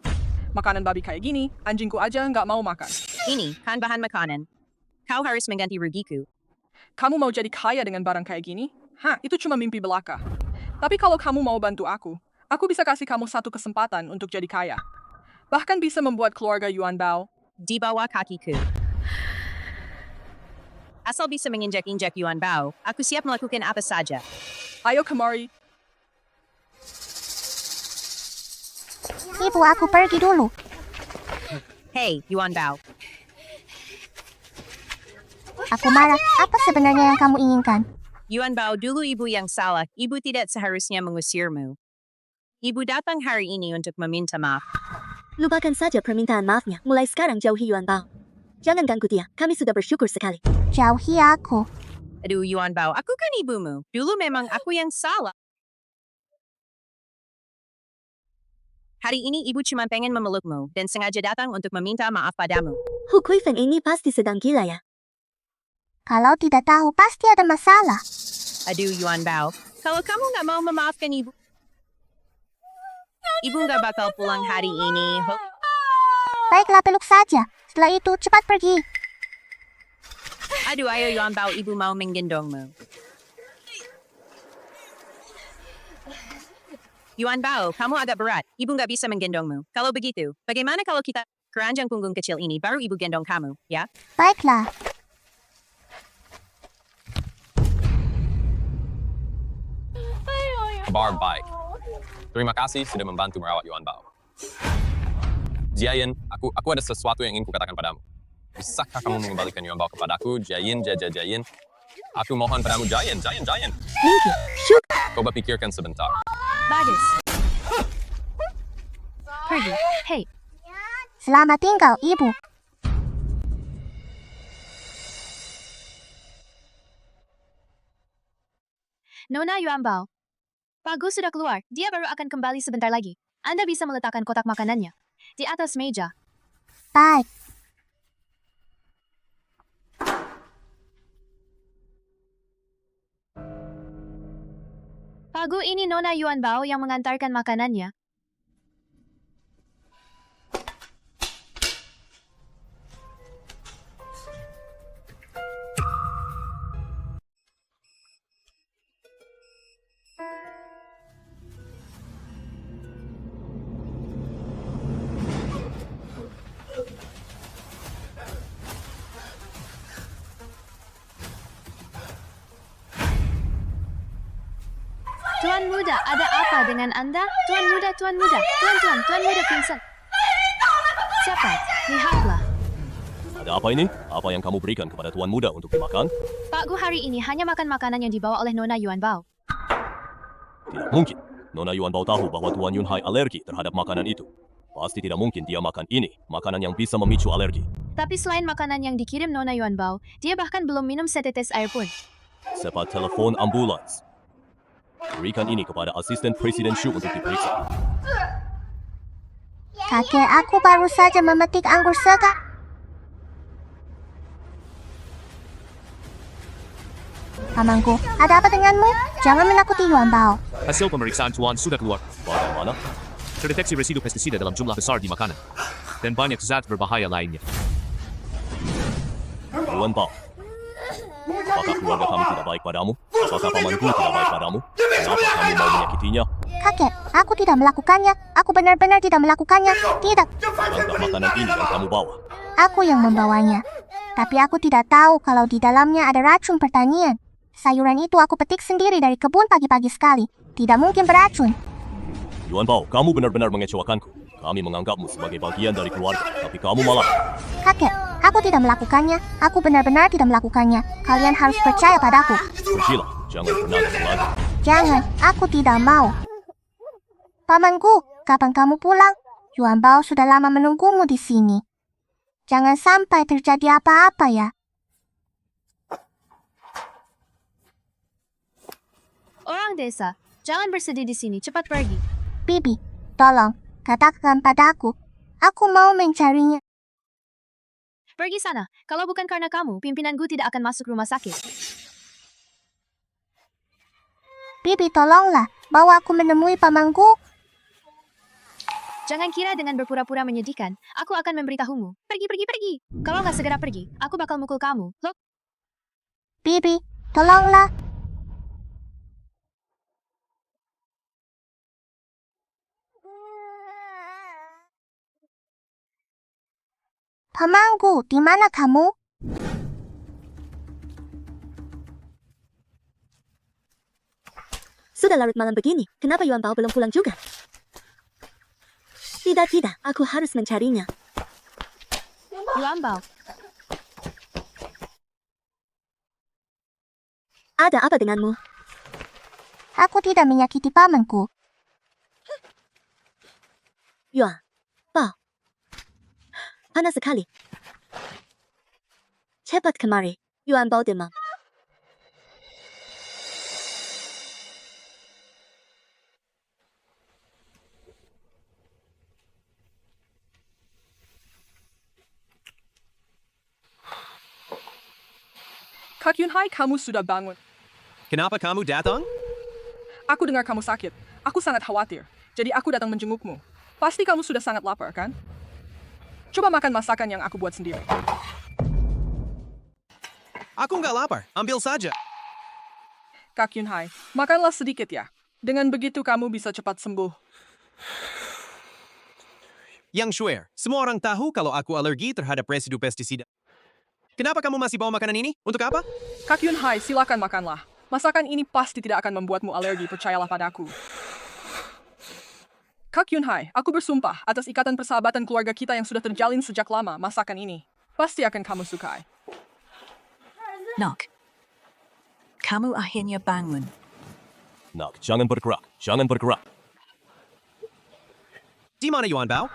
Makanan babi kayak gini, anjingku aja nggak mau makan. Ini kan bahan makanan. Kau harus mengganti rugiku. Kamu mau jadi kaya dengan barang kayak gini? Hah, itu cuma mimpi belaka. Tapi kalau kamu mau bantu aku bisa kasih kamu satu kesempatan untuk jadi kaya. Bahkan bisa membuat keluarga Yuan Bao di bawah kakiku. Asal bisa menginjak-injak Yuan Bao, aku siap melakukan apa saja. Ayo kemari. Ibu, aku pergi dulu. Hey, Yuan Bao. Aku marah. Apa sebenarnya yang kamu inginkan? Yuan Bao, dulu ibu yang salah. Ibu tidak seharusnya mengusirmu. Ibu datang hari ini untuk meminta maaf. Lupakan saja permintaan maafnya. Mulai sekarang jauhi Yuan Bao. Jangan ganggu dia. Kami sudah bersyukur sekali. Jauhi aku. Aduh, Yuan Bao, aku kan ibumu. Dulu memang aku yang salah. Hari ini ibu cuma pengen memelukmu dan sengaja datang untuk meminta maaf padamu. Hu Kuifeng ini pasti sedang gila ya. Kalau tidak tahu, pasti ada masalah. Aduh, Yuan Bao, kalau kamu nggak mau memaafkan ibu, ibu nggak bakal pulang hari ini. Baiklah, peluk saja. Setelah itu, cepat pergi. Aduh, ayo Yuan Bao, ibu mau menggendongmu. Yuan Bao, kamu agak berat. Ibu nggak bisa menggendongmu. Kalau begitu, bagaimana kalau kita keranjang punggung kecil ini baru ibu gendong kamu, ya? Baiklah. Kabar baik. Terima kasih sudah membantu merawat Yuan Bao. Jia Yin, aku ada sesuatu yang ingin kukatakan padamu. Bisakah kamu mengembalikan Yuan Bao kepadaku? Jia Yin. Aku mohon padamu, Jia Yin. Mungkin. Syuk. Coba pikirkan sebentar. Bagus. Pergi. Hei. Selamat tinggal, Ibu. Nona Yuan Bao. Pagu sudah keluar. Dia baru akan kembali sebentar lagi. Anda bisa meletakkan kotak makanannya di atas meja. Baik. Pagu, ini Nona Yuan Bao yang mengantarkan makanannya. Tuan muda, ada apa dengan Anda? Tuan muda. Tuan muda pingsan. Cepat, lihatlah. Ada apa ini? Apa yang kamu berikan kepada Tuan Muda untuk dimakan? Pak Gu hari ini hanya makan makanan yang dibawa oleh Nona Yuan Bao. Tidak mungkin. Nona Yuan Bao tahu bahwa Tuan Yunhai alergi terhadap makanan itu. Pasti tidak mungkin dia makan ini, makanan yang bisa memicu alergi. Tapi selain makanan yang dikirim Nona Yuan Bao, dia bahkan belum minum setetes air pun. Cepat telepon ambulans. Berikan ini kepada asisten Presiden Shu untuk diperiksa. Kakek, aku baru saja memetik anggur segar. Pamanku, ada apa denganmu? Jangan menakuti Yuan Bao. Hasil pemeriksaan Tuan sudah keluar. Bagaimana? Terdeteksi residu pestisida dalam jumlah besar di makanan. Dan banyak zat berbahaya lainnya. Yuan Bao, apakah keluarga kami tidak baik padamu? Apakah pamanku tidak baik padamu? Kenapa kamu mau menyakitinya? Kakek, aku tidak melakukannya. Aku benar-benar tidak melakukannya. Tidak. Bukankah makanan ini yang kamu bawa? Aku yang membawanya. Tapi aku tidak tahu kalau di dalamnya ada racun pertanian. Sayuran itu aku petik sendiri dari kebun pagi-pagi sekali. Tidak mungkin beracun. Yuan Bao, kamu benar-benar mengecewakanku. Kami menganggapmu sebagai bagian dari keluarga, tapi kamu malah... Kakek, aku tidak melakukannya. Aku benar-benar tidak melakukannya. Kalian harus percaya padaku. Pergilah, jangan pernah datang lagi. Jangan, aku tidak mau. Pamanku, kapan kamu pulang? Yuan Bao sudah lama menunggumu di sini. Jangan sampai terjadi apa-apa ya. Orang desa, jangan bersedih di sini, cepat pergi. Bibi, tolong, katakan padaku. Aku mau mencarinya. Pergi sana, kalau bukan karena kamu, pimpinan Gu tidak akan masuk rumah sakit. Bibi, tolonglah, bawa aku menemui pamanku. Jangan kira dengan berpura-pura menyedihkan, aku akan memberitahumu. Pergi, pergi, pergi. Kalau nggak segera pergi, aku bakal mukul kamu. Loh? Bibi, tolonglah. Pamanku, di mana kamu? Sudah larut malam begini, kenapa Yuan Bao belum pulang juga? Tidak, aku harus mencarinya. Yuan Bao, Ada apa denganmu? Aku tidak menyakiti pamanku. Yuan Bao. Panas sekali. Cepat kemari, Yuan Bao demam. Kak Yunhai, kamu sudah bangun. Kenapa kamu datang? Aku dengar kamu sakit. Aku sangat khawatir. Jadi aku datang menjengukmu. Pasti kamu sudah sangat lapar, kan? Coba makan masakan yang aku buat sendiri. Aku nggak lapar, ambil saja. Kak Yunhai, makanlah sedikit ya. Dengan begitu kamu bisa cepat sembuh. Yang Shuer, semua orang tahu kalau aku alergi terhadap residu pestisida. Kenapa kamu masih bawa makanan ini? Untuk apa? Kak Yunhai, silakan makanlah. Masakan ini pasti tidak akan membuatmu alergi, percayalah padaku. Kak Yunhai, aku bersumpah atas ikatan persahabatan keluarga kita yang sudah terjalin sejak lama, masakan ini pasti akan kamu sukai. Nok, kamu akhirnya bangun. Nak, jangan bergerak, jangan bergerak. Di mana Yuan Bao?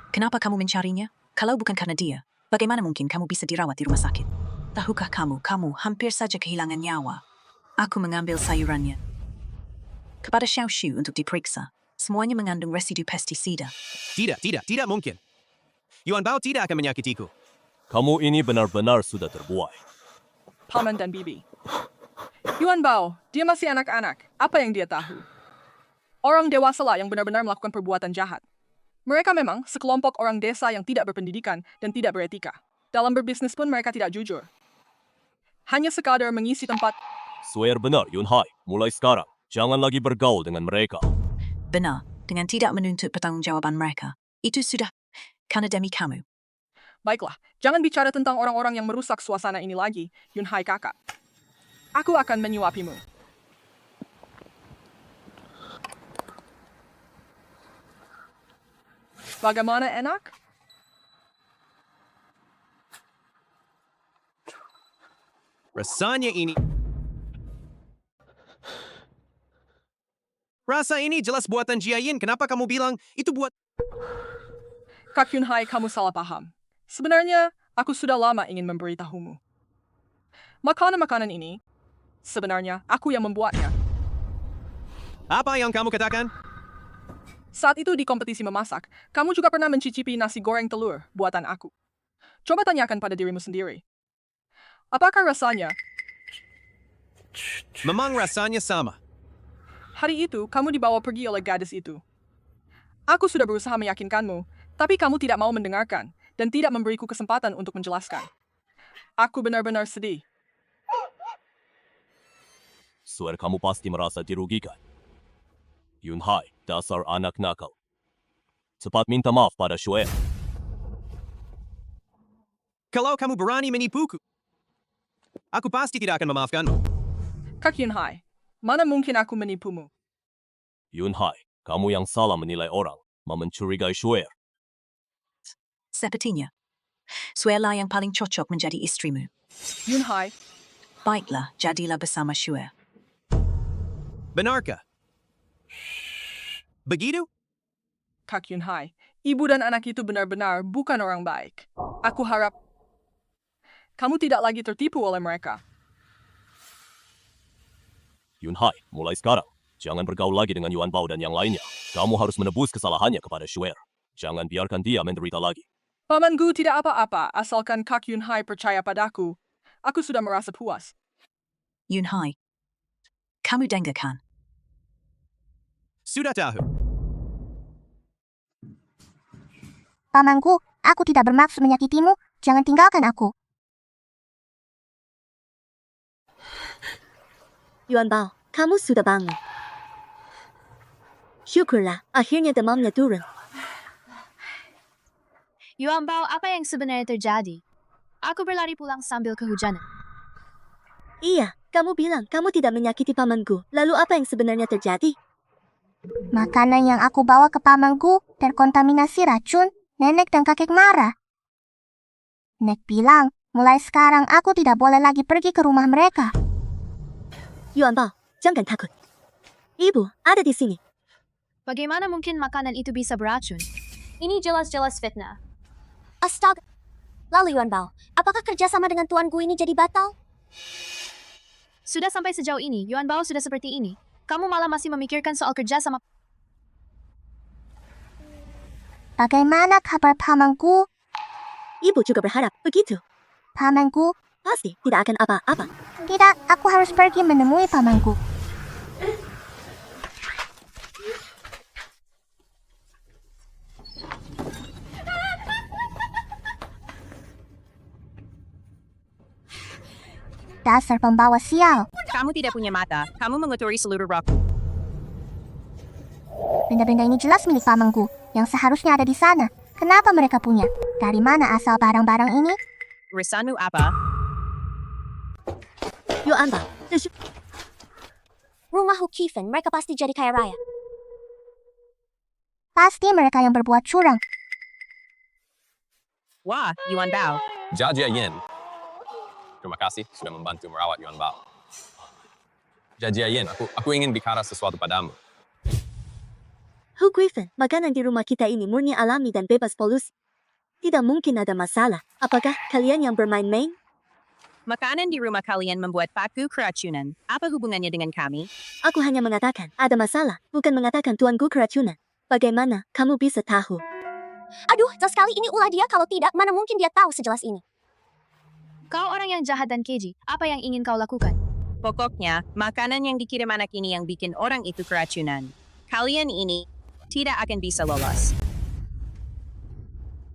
Kenapa kamu mencarinya? Kalau bukan karena dia, bagaimana mungkin kamu bisa dirawat di rumah sakit? Tahukah kamu hampir saja kehilangan nyawa. Aku mengambil sayurannya kepada Xiao Shu untuk diperiksa. Semuanya mengandung residu pestisida. Tidak mungkin. Yuan Bao tidak akan menyakitiku. Kamu ini benar-benar sudah terbuai. Paman dan Bibi. Yuan Bao, dia masih anak-anak. Apa yang dia tahu? Orang dewasa lah yang benar-benar melakukan perbuatan jahat. Mereka memang sekelompok orang desa yang tidak berpendidikan dan tidak beretika. Dalam berbisnis pun mereka tidak jujur. Hanya sekadar mengisi tempat. Swear benar, Yunhai. Mulai sekarang, jangan lagi bergaul dengan mereka. Benar, dengan tidak menuntut pertanggungjawaban mereka. Itu sudah karena demi kamu. Baiklah, jangan bicara tentang orang-orang yang merusak suasana ini lagi, Yunhai kakak. Aku akan menyuapimu. Bagaimana enak? Rasanya ini... Kurasa ini jelas buatan Jiayin. Kenapa kamu bilang itu buat... Kak Yunhai, kamu salah paham. Sebenarnya, aku sudah lama ingin memberitahumu. Makanan-makanan ini, sebenarnya aku yang membuatnya. Apa yang kamu katakan? Saat itu di kompetisi memasak, kamu juga pernah mencicipi nasi goreng telur buatan aku. Coba tanyakan pada dirimu sendiri. Apakah rasanya? Memang rasanya sama. Hari itu, kamu dibawa pergi oleh gadis itu. Aku sudah berusaha meyakinkanmu, tapi kamu tidak mau mendengarkan dan tidak memberiku kesempatan untuk menjelaskan. Aku benar-benar sedih. Swear kamu pasti merasa dirugikan. Yunhai, dasar anak nakal. Cepat minta maaf pada Shuer. Kalau kamu berani menipuku, aku pasti tidak akan memaafkanmu. Kak Yunhai, mana mungkin aku menipumu? Yunhai, kamu yang salah menilai orang, mencurigai Shuer. Sepertinya, Shuelah yang paling cocok menjadi istrimu. Yunhai, Baiklah, jadilah bersama Shuer. Benarkah? Begitu? Kak Yunhai, ibu dan anak itu benar-benar bukan orang baik. Aku harap kamu tidak lagi tertipu oleh mereka. Yunhai, mulai sekarang, jangan bergaul lagi dengan Yuan Bao dan yang lainnya. Kamu harus menebus kesalahannya kepada Shuer. Jangan biarkan dia menderita lagi. Pamanku tidak apa-apa, asalkan Kak Yunhai percaya padaku. Aku sudah merasa puas. Yunhai, kamu dengarkan. Sudah tahu. Pamanku, aku tidak bermaksud menyakitimu. Jangan tinggalkan aku. Yuan Bao, kamu sudah bangun. Syukurlah, akhirnya demamnya turun. Yuan Bao, apa yang sebenarnya terjadi? Aku berlari pulang sambil kehujanan. Iya, kamu bilang kamu tidak menyakiti pamanku. Lalu apa yang sebenarnya terjadi? Makanan yang aku bawa ke pamanku terkontaminasi racun. Nenek dan kakek marah. Nek bilang, mulai sekarang aku tidak boleh lagi pergi ke rumah mereka. Yuan Bao, jangan takut. Ibu, ada di sini. Bagaimana mungkin makanan itu bisa beracun? Ini jelas-jelas fitnah. Astaga. Lalu Yuan Bao, apakah kerjasama dengan Tuan Gu ini jadi batal? Sudah sampai sejauh ini, Yuan Bao sudah seperti ini. Kamu malah masih memikirkan soal kerjasama. Bagaimana kabar pamanku? Ibu juga berharap begitu. Pamanku? Pasti tidak akan apa-apa. Tidak, aku harus pergi menemui pamanku. Dasar pembawa sial. Kamu tidak punya mata. Kamu mengotori seluruh rokku. Benda-benda ini jelas milik pamanku, yang seharusnya ada di sana. Kenapa mereka punya? Dari mana asal barang-barang ini? Urusanmu apa? Yuan Bao, Rumah Hu Qifen, mereka pasti jadi kaya raya. Pasti mereka yang berbuat curang. Wah, Yuan Bao. Jia Yin. Terima kasih sudah membantu merawat Yuan Bao. Jia Yin, aku ingin bicara sesuatu padamu. Hu Qifen, makanan di rumah kita ini murni alami dan bebas polusi. Tidak mungkin ada masalah. Apakah kalian yang bermain-main? Makanan di rumah kalian membuat paku keracunan. Apa hubungannya dengan kami? Aku hanya mengatakan ada masalah, bukan mengatakan Tuan Gu keracunan. Bagaimana kamu bisa tahu? Aduh, jelas sekali ini ulah dia. Kalau tidak, mana mungkin dia tahu sejelas ini. Kau orang yang jahat dan keji. Apa yang ingin kau lakukan? Pokoknya, makanan yang dikirim anak ini yang bikin orang itu keracunan. Kalian ini tidak akan bisa lolos.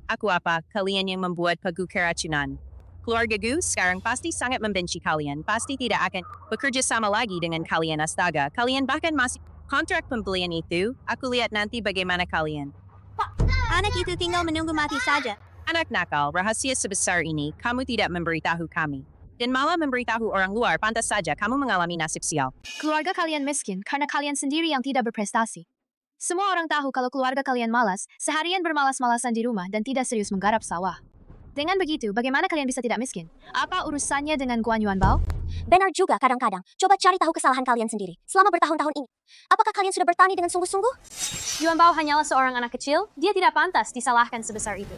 Aku apa? Kalian yang membuat pagu keracunan. Keluarga Gu sekarang pasti sangat membenci kalian. Pasti tidak akan bekerja sama lagi dengan kalian. Astaga, kalian bahkan masih kontrak pembelian itu. Aku lihat nanti bagaimana kalian. Anak itu tinggal menunggu mati saja. Anak nakal, rahasia sebesar ini kamu tidak memberitahu kami. Dan malah memberitahu orang luar, pantas saja kamu mengalami nasib sial. Keluarga kalian miskin karena kalian sendiri yang tidak berprestasi. Semua orang tahu kalau keluarga kalian malas, seharian bermalas-malasan di rumah dan tidak serius menggarap sawah. Dengan begitu, bagaimana kalian bisa tidak miskin? Apa urusannya dengan Guan Yuan Bao? Benar juga kadang-kadang. Coba cari tahu kesalahan kalian sendiri. Selama bertahun-tahun ini, apakah kalian sudah bertani dengan sungguh-sungguh? Yuan Bao hanyalah seorang anak kecil, dia tidak pantas disalahkan sebesar itu.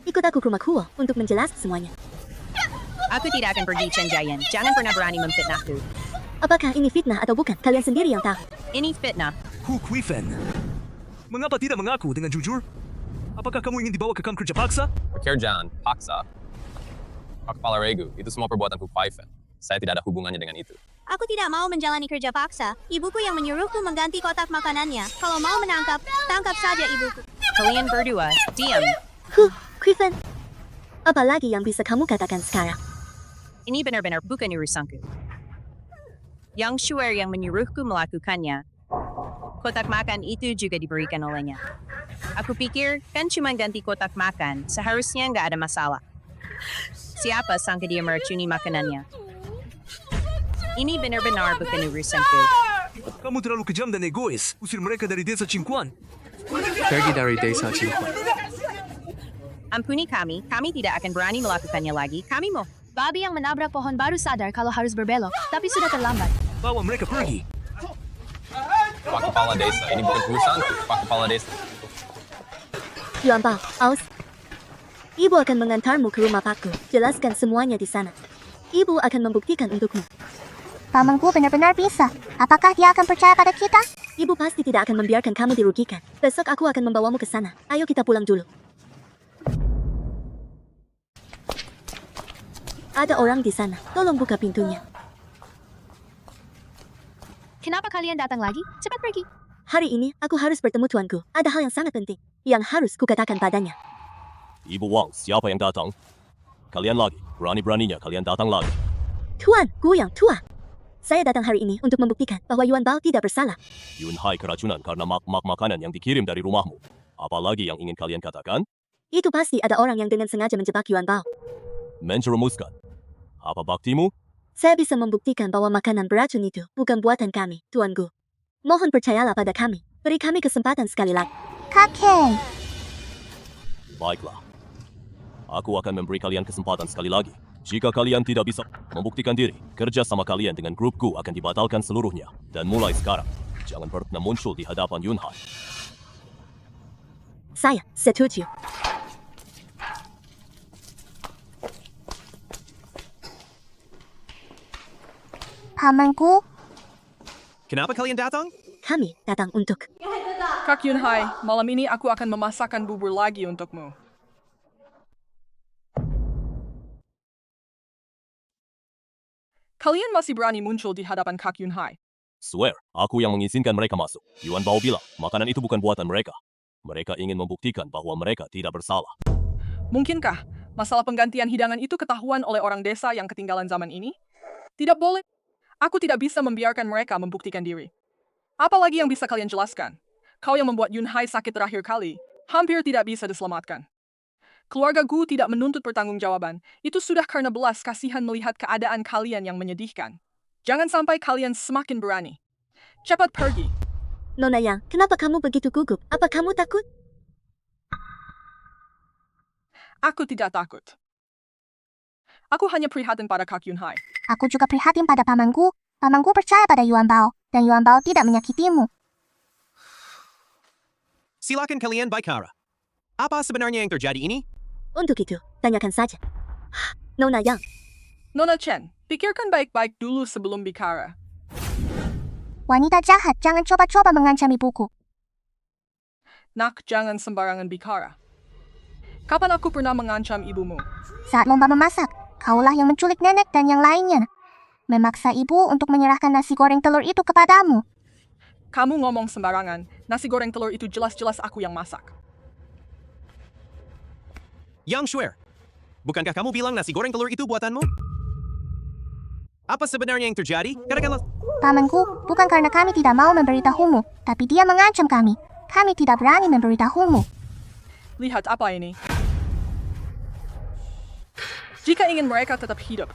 Ikut aku ke rumah Kuo untuk menjelaskan semuanya. Aku tidak akan pergi, Chen Jiayan. Jangan pernah berani memfitnahku. Apakah ini fitnah atau bukan? Kalian sendiri yang tahu. Ini fitnah. Hu Kuifen. Mengapa tidak mengaku dengan jujur? Apakah kamu ingin dibawa ke kamp kerja paksa? Pekerjaan, paksa. Pak Kepala Regu, itu semua perbuatan Hu Kuifen. Saya tidak ada hubungannya dengan itu. Aku tidak mau menjalani kerja paksa. Ibuku yang menyuruhku mengganti kotak makanannya. Kalau mau menangkap, tangkap saja ibuku. Kalian berdua, diam. Kuifen. Apa lagi yang bisa kamu katakan sekarang? Ini benar-benar bukan urusanku. Yang Shuer yang menyuruhku melakukannya. Kotak makan itu juga diberikan olehnya. Aku pikir, kan cuma ganti kotak makan, seharusnya nggak ada masalah. Siapa sangka dia meracuni makanannya? Ini benar-benar bukan urusanku. Kamu terlalu kejam dan egois. Usir mereka dari desa Qingquan. Pergi dari desa Qingquan. Ampuni kami tidak akan berani melakukannya lagi. Kami mau. Babi yang menabrak pohon baru sadar kalau harus berbelok, tapi sudah terlambat. Bawa mereka pergi. Pak Kepala Desa, ini bukan urusanku. Pak Kepala Desa. Yuan Bao, aus. Ibu akan mengantarmu ke rumah Pakku. Jelaskan semuanya di sana. Ibu akan membuktikan untukmu. Pamanku benar-benar bisa. Apakah dia akan percaya pada kita? Ibu pasti tidak akan membiarkan kamu dirugikan. Besok aku akan membawamu ke sana. Ayo kita pulang dulu. Ada orang di sana. Tolong buka pintunya. Kenapa kalian datang lagi? Cepat pergi. Hari ini aku harus bertemu tuanku. Ada hal yang sangat penting yang harus kukatakan padanya. Ibu Wang, siapa yang datang? Kalian lagi. Berani-beraninya kalian datang lagi. Tuan, Guyang tua. Saya datang hari ini untuk membuktikan bahwa Yuan Bao tidak bersalah. Yun Hai keracunan karena makanan yang dikirim dari rumahmu. Apalagi yang ingin kalian katakan? Itu pasti ada orang yang dengan sengaja menjebak Yuan Bao. Mencerumuskan. Apa baktimu? Saya bisa membuktikan bahwa makanan beracun itu bukan buatan kami, Tuan Gu. Mohon percayalah pada kami. Beri kami kesempatan sekali lagi. Kakek. Baiklah. Aku akan memberi kalian kesempatan sekali lagi. Jika kalian tidak bisa membuktikan diri, kerja sama kalian dengan grupku akan dibatalkan seluruhnya. Dan mulai sekarang, jangan pernah muncul di hadapan Yun Hai. Saya setuju. Pamanku, Kenapa kalian datang? Kami datang untuk... Kak Yun Hai, malam ini aku akan memasakkan bubur lagi untukmu. Kalian masih berani muncul di hadapan Kak Yun Hai. Swear, aku yang mengizinkan mereka masuk. Yuan Bao bilang, makanan itu bukan buatan mereka. Mereka ingin membuktikan bahwa mereka tidak bersalah. Mungkinkah masalah penggantian hidangan itu ketahuan oleh orang desa yang ketinggalan zaman ini? Tidak boleh. Aku tidak bisa membiarkan mereka membuktikan diri. Apalagi yang bisa kalian jelaskan? Kau yang membuat Yun Hai sakit terakhir kali, hampir tidak bisa diselamatkan. Keluarga Gu tidak menuntut pertanggungjawaban. Itu sudah karena belas kasihan melihat keadaan kalian yang menyedihkan. Jangan sampai kalian semakin berani. Cepat pergi. Nona Yang, kenapa kamu begitu gugup? Apa kamu takut? Aku tidak takut. Aku hanya prihatin pada Kak Yun Hai. Aku juga prihatin pada pamanku. Pamanku percaya pada Yuan Bao, dan Yuan Bao tidak menyakitimu. Silakan kalian bicara. Apa sebenarnya yang terjadi ini? Untuk itu, tanyakan saja. Nona Yang, Nona Chen, pikirkan baik-baik dulu sebelum bicara. Wanita jahat, jangan coba-coba mengancam ibuku. Nak, jangan sembarangan bicara. Kapan aku pernah mengancam ibumu? Saat lomba memasak, kaulah yang menculik nenek dan yang lainnya. Memaksa ibu untuk menyerahkan nasi goreng telur itu kepadamu. Kamu ngomong sembarangan. Nasi goreng telur itu jelas-jelas aku yang masak. Yang Shuer, bukankah kamu bilang nasi goreng telur itu buatanmu? Apa sebenarnya yang terjadi? Katakanlah. Pamanku, bukan karena kami tidak mau memberitahumu, tapi dia mengancam kami. Kami tidak berani memberitahumu. Lihat apa ini. Jika ingin mereka tetap hidup,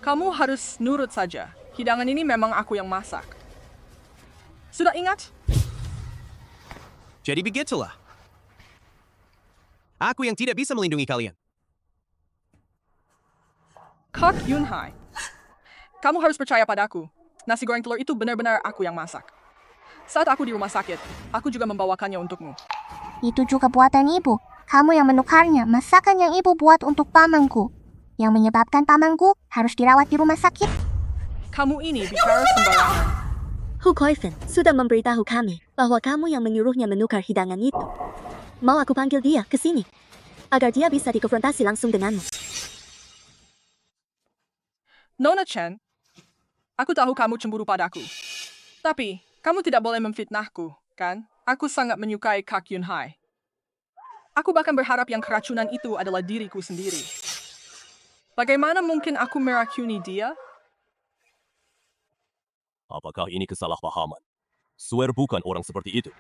kamu harus nurut saja. Hidangan ini memang aku yang masak. Sudah ingat? Jadi begitulah. Aku yang tidak bisa melindungi kalian. Kak Yunhai. Kamu harus percaya padaku. Nasi goreng telur itu benar-benar aku yang masak. Saat aku di rumah sakit, aku juga membawakannya untukmu. Itu juga buatan ibu. Kamu yang menukarnya masakan yang ibu buat untuk pamanku. Yang menyebabkan pamanku harus dirawat di rumah sakit. Kamu ini bicara sembarangan. Hu Koifin sudah memberitahu kami bahwa kamu yang menyuruhnya menukar hidangan itu. Mau aku panggil dia ke sini, agar dia bisa dikonfrontasi langsung denganmu. Nona Chen, aku tahu kamu cemburu padaku. Tapi, kamu tidak boleh memfitnahku, kan? Aku sangat menyukai Kak Yunhai. Aku bahkan berharap yang keracunan itu adalah diriku sendiri. Bagaimana mungkin aku meracuni dia? Apakah ini kesalahpahaman? Swear bukan orang seperti itu.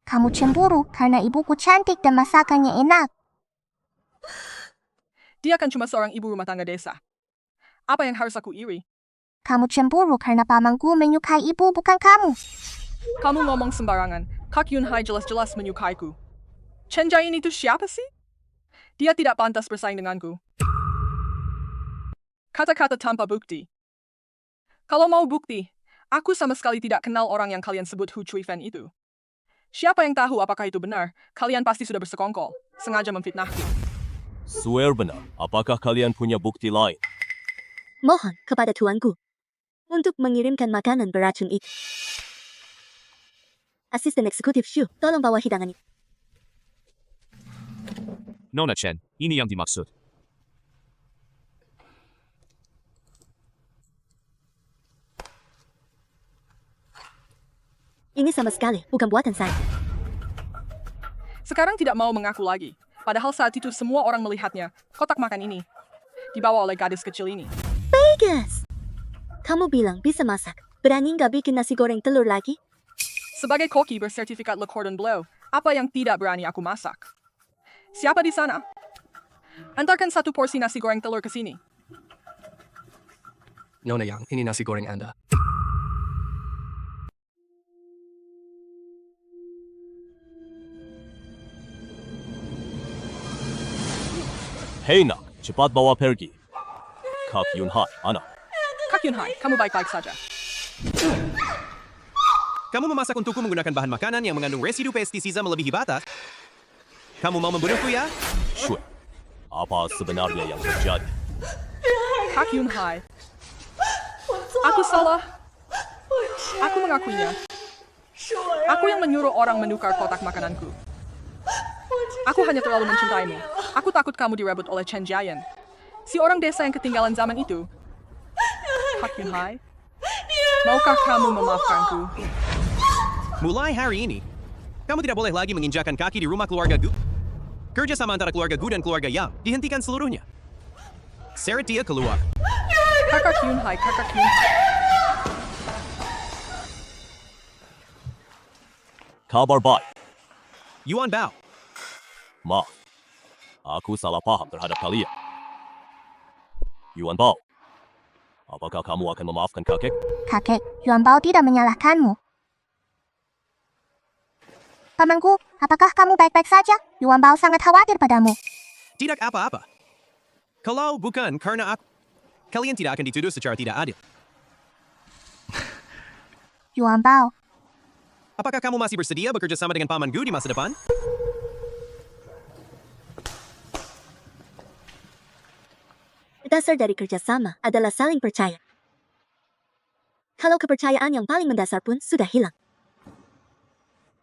Kamu cemburu karena ibuku cantik dan masakannya enak. Dia kan cuma seorang ibu rumah tangga desa. Apa yang harus aku iri? Kamu cemburu karena pamanku menyukai ibu bukan kamu. Kamu ngomong sembarangan. Kak Yunhai jelas-jelas menyukaiku. Chen Jiayin itu siapa sih? Dia tidak pantas bersaing denganku. Kata-kata tanpa bukti. Kalau mau bukti, aku sama sekali tidak kenal orang yang kalian sebut Hu Chuifen itu. Siapa yang tahu apakah itu benar? Kalian pasti sudah bersekongkol, sengaja memfitnahku. Swear benar, apakah kalian punya bukti lain? Mohon kepada tuanku untuk mengirimkan makanan beracun itu. Asisten eksekutif Shu, tolong bawa hidangan itu. Nona Chen, ini yang dimaksud. Ini sama sekali bukan buatan saya. Sekarang tidak mau mengaku lagi. Padahal saat itu semua orang melihatnya. Kotak makan ini dibawa oleh gadis kecil ini. Vegas! Kamu bilang bisa masak. Berani nggak bikin nasi goreng telur lagi? Sebagai koki bersertifikat Le Cordon Bleu, apa yang tidak berani aku masak? Siapa di sana? Antarkan satu porsi nasi goreng telur ke sini. Nona Yang, ini nasi goreng Anda. Hei nak, cepat bawa pergi. Kak Yunhai, anak. Kak Yunhai, kamu baik-baik saja. Kamu memasak untukku menggunakan bahan makanan yang mengandung residu pestisida melebihi batas. Kamu mau membunuhku ya? Shui, apa sebenarnya yang terjadi? Kak Yunhai, aku salah. Aku mengakuinya. Aku yang menyuruh orang menukar kotak makananku. Aku hanya terlalu mencintaimu. Aku takut kamu direbut oleh Chen Jiayin, si orang desa yang ketinggalan zaman itu. Kak Yunhai, maukah kamu memaafkanku? Mulai hari ini, kamu tidak boleh lagi menginjakan kaki di rumah keluarga Gu. Kerjasama antara keluarga Gu dan keluarga Yang dihentikan seluruhnya. Seret dia keluar. Kakak Yunhai, Kakak Yunhai. Kabar baik. Yuan Bao. Maaf, aku salah paham terhadap kalian. Yuan Bao, apakah kamu akan memaafkan kakek? Kakek, Yuan Bao tidak menyalahkanmu. Pamanku, apakah kamu baik-baik saja? Yuan Bao sangat khawatir padamu. Tidak apa-apa. Kalau bukan karena aku, kalian tidak akan dituduh secara tidak adil. Yuan Bao, Apakah kamu masih bersedia bekerja sama dengan Paman Gu di masa depan? Dasar dari kerjasama adalah saling percaya. Kalau kepercayaan yang paling mendasar pun sudah hilang,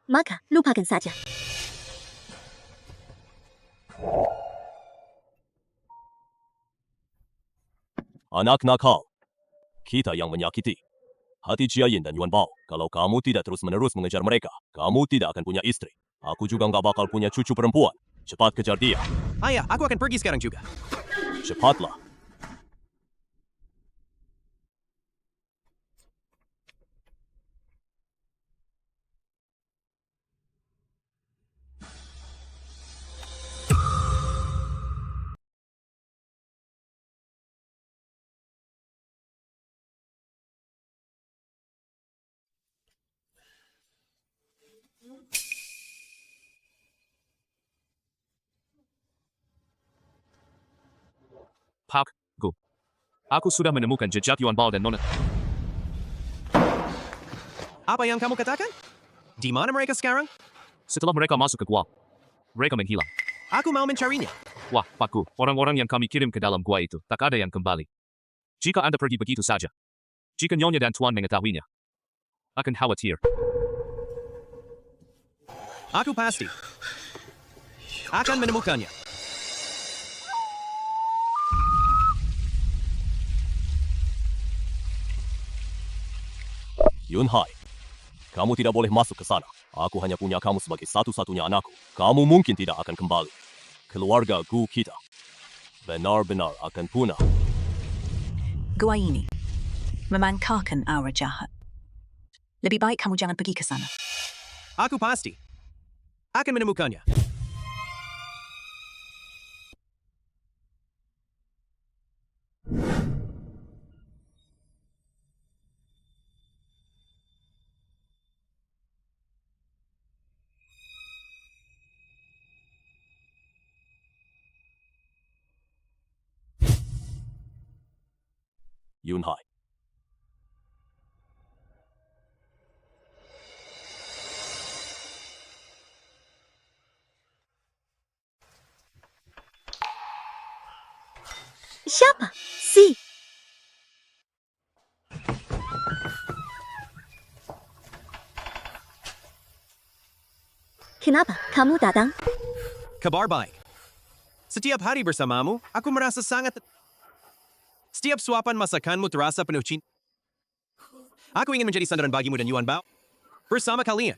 maka lupakan saja. Anak nakal, kita yang menyakiti hati Jiayin dan Yuan Bao. Kalau kamu tidak terus-menerus mengejar mereka, kamu tidak akan punya istri. Aku juga nggak bakal punya cucu perempuan. Cepat kejar dia. Ayah, aku akan pergi sekarang juga. Cepatlah. Pak Gu. Aku sudah menemukan jejak Yuan Bao dan Nona. Apa yang kamu katakan? Di mana mereka sekarang? Setelah mereka masuk ke gua, mereka menghilang. Aku mau mencarinya. Wah, Pakku, orang-orang yang kami kirim ke dalam gua itu, tak ada yang kembali. Jika Anda pergi begitu saja, jika Nyonya dan Tuan mengetahuinya, akan khawatir. Aku pasti akan menemukannya. Yunhai, kamu tidak boleh masuk ke sana. Aku hanya punya kamu sebagai satu-satunya anakku. Kamu mungkin tidak akan kembali. Keluarga Gu kita benar-benar akan punah. Gua ini memanfaatkan aura jahat. Lebih baik kamu jangan pergi ke sana. Aku pasti akan menemukannya. Yunhai. Siapa? Si. Kenapa kamu datang? Kabar baik. Setiap hari bersamamu, aku merasa sangat... Setiap suapan masakanmu terasa penuh cinta. Aku ingin menjadi sandaran bagimu dan Yuan Bao. Bersama kalian.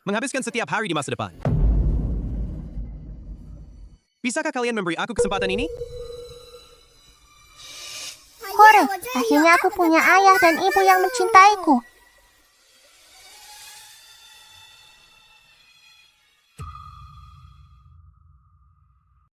Menghabiskan setiap hari di masa depan. Bisakah kalian memberi aku kesempatan ini? Hore, akhirnya aku punya ayah dan ibu yang mencintaiku.